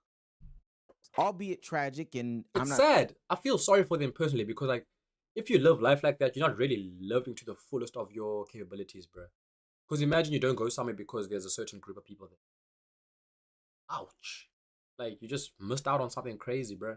Albeit tragic, and it's sad. I feel sorry for them personally because, like, if you live life like that, you're not really living to the fullest of your capabilities, bro. Because imagine you don't go somewhere because there's a certain group of people there. Ouch. Like, you just missed out on something crazy, bro.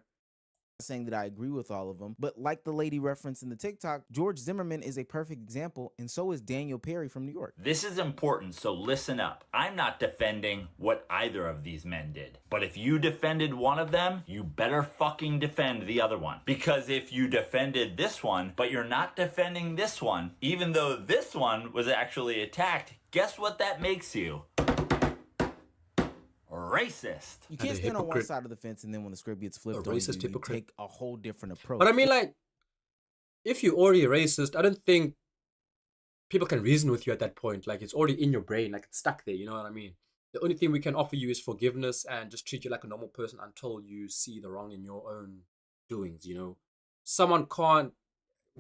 Saying that I agree with all of them, but like the lady referenced in the TikTok, George Zimmerman is a perfect example, and so is Daniel Perry from New York. This is important, so listen up. I'm not defending what either of these men did, but if you defended one of them, you better fucking defend the other one. Because if you defended this one, but you're not defending this one, even though this one was actually attacked, guess what that makes you? Racist. You can't stand on one side of the fence and then when the script gets flipped on you, you take a whole different approach. But I mean, like, if you're already racist, I don't think people can reason with you at that point. Like, it's already in your brain, like it's stuck there, you know what I mean? The only thing we can offer you is forgiveness and just treat you like a normal person until you see the wrong in your own doings, you know? Someone can't,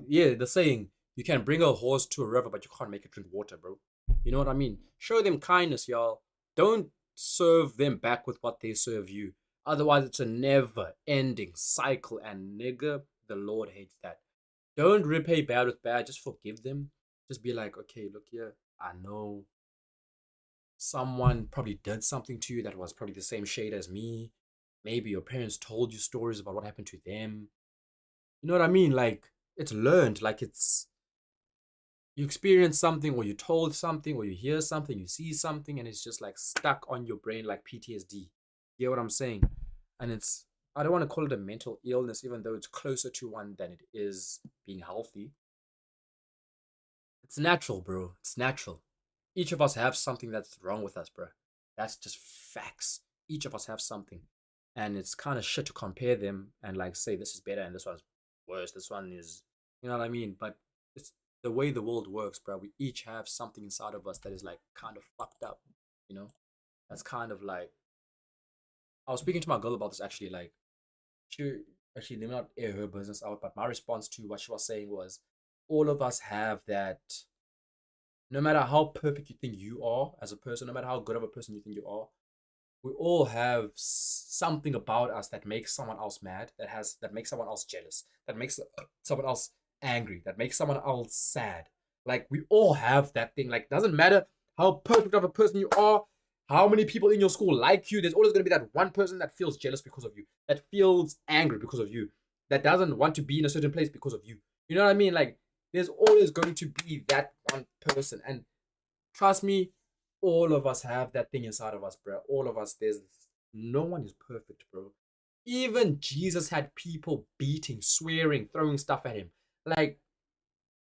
yeah, the saying, you can bring a horse to a river, but you can't make it drink water, bro. You know what I mean? Show them kindness, y'all. Don't serve them back with what they serve you. Otherwise, it's a never-ending cycle, and nigga, the Lord hates that. Don't repay bad with bad. Just forgive them. Just be like, okay, look here. I know someone probably did something to you that was probably the same shade as me. Maybe your parents told you stories about what happened to them. You know what I mean? Like, it's learned. Like, it's... You experience something, or you told something, or you hear something, you see something, and it's just like stuck on your brain like PTSD. You get what I'm saying? And it's, I don't want to call it a mental illness, even though it's closer to one than it is being healthy. It's natural, bro. It's natural. Each of us have something that's wrong with us, bro. That's just facts. Each of us have something. And it's kind of shit to compare them and like say this is better and this one's worse. This one is, you know what I mean? But it's the way the world works, bro. We each have something inside of us that is like kind of fucked up, you know? That's kind of like, I was speaking to my girl about this actually, like, she actually, let me not air her business out, but my response to what she was saying was, all of us have that, no matter how perfect you think you are as a person, no matter how good of a person you think you are, we all have something about us that makes someone else mad, that makes someone else jealous, that makes someone else angry, that makes someone else sad. Like, we all have that thing. Like, doesn't matter how perfect of a person you are, how many people in your school like you, there's always going to be that one person that feels jealous because of you, that feels angry because of you, that doesn't want to be in a certain place because of you. You know what I mean? Like, there's always going to be that one person. And trust me, all of us have that thing inside of us, bro. All of us, no one is perfect, bro. Even Jesus had people beating, swearing, throwing stuff at him. Like,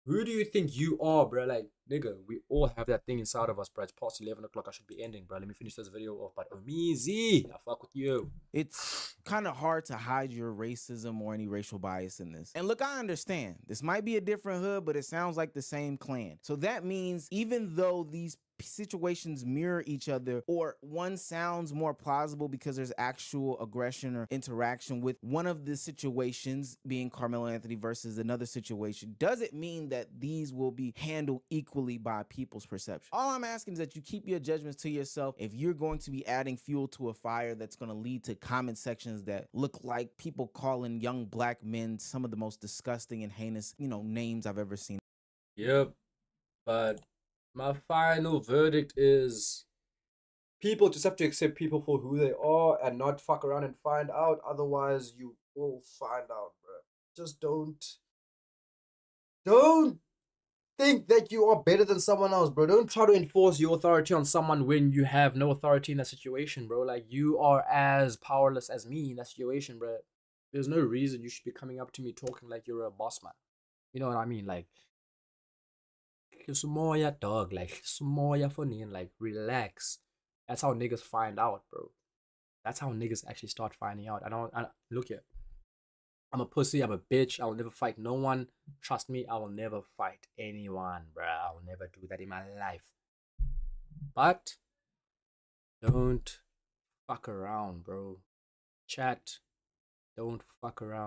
who do you think you are, bro? Like, nigga, we all have that thing inside of us, bro. It's past 11 o'clock. I should be ending, bro. Let me finish this video off. But Omizi, I fuck with you. It's kind of hard to hide your racism or any racial bias in this. And look, I understand. This might be a different hood, but it sounds like the same clan. So that means even though these situations mirror each other, or one sounds more plausible because there's actual aggression or interaction with one of the situations being Carmelo Anthony versus another situation, does it mean that these will be handled equally by people's perception? All I'm asking is that you keep your judgments to yourself. If you're going to be adding fuel to a fire that's going to lead to comment sections that look like people calling young black men some of the most disgusting and heinous, names I've ever seen. Yep, but my final verdict is people just have to accept people for who they are and not fuck around and find out. Otherwise, you will find out, bro. Just don't think that you are better than someone else, bro. Don't try to enforce your authority on someone when you have no authority in that situation, bro. Like, you are as powerless as me in that situation, bro. There's no reason you should be coming up to me talking like you're a boss man. You know what I mean? Like, Sumoya dog, like Sumoya funny, and like, relax. That's how niggas find out, bro. That's how niggas actually start finding out. Look here. I'm a pussy, I'm a bitch, I will never fight no one. Trust me, I will never fight anyone, bro. I will never do that in my life. But don't fuck around, bro. Chat, don't fuck around.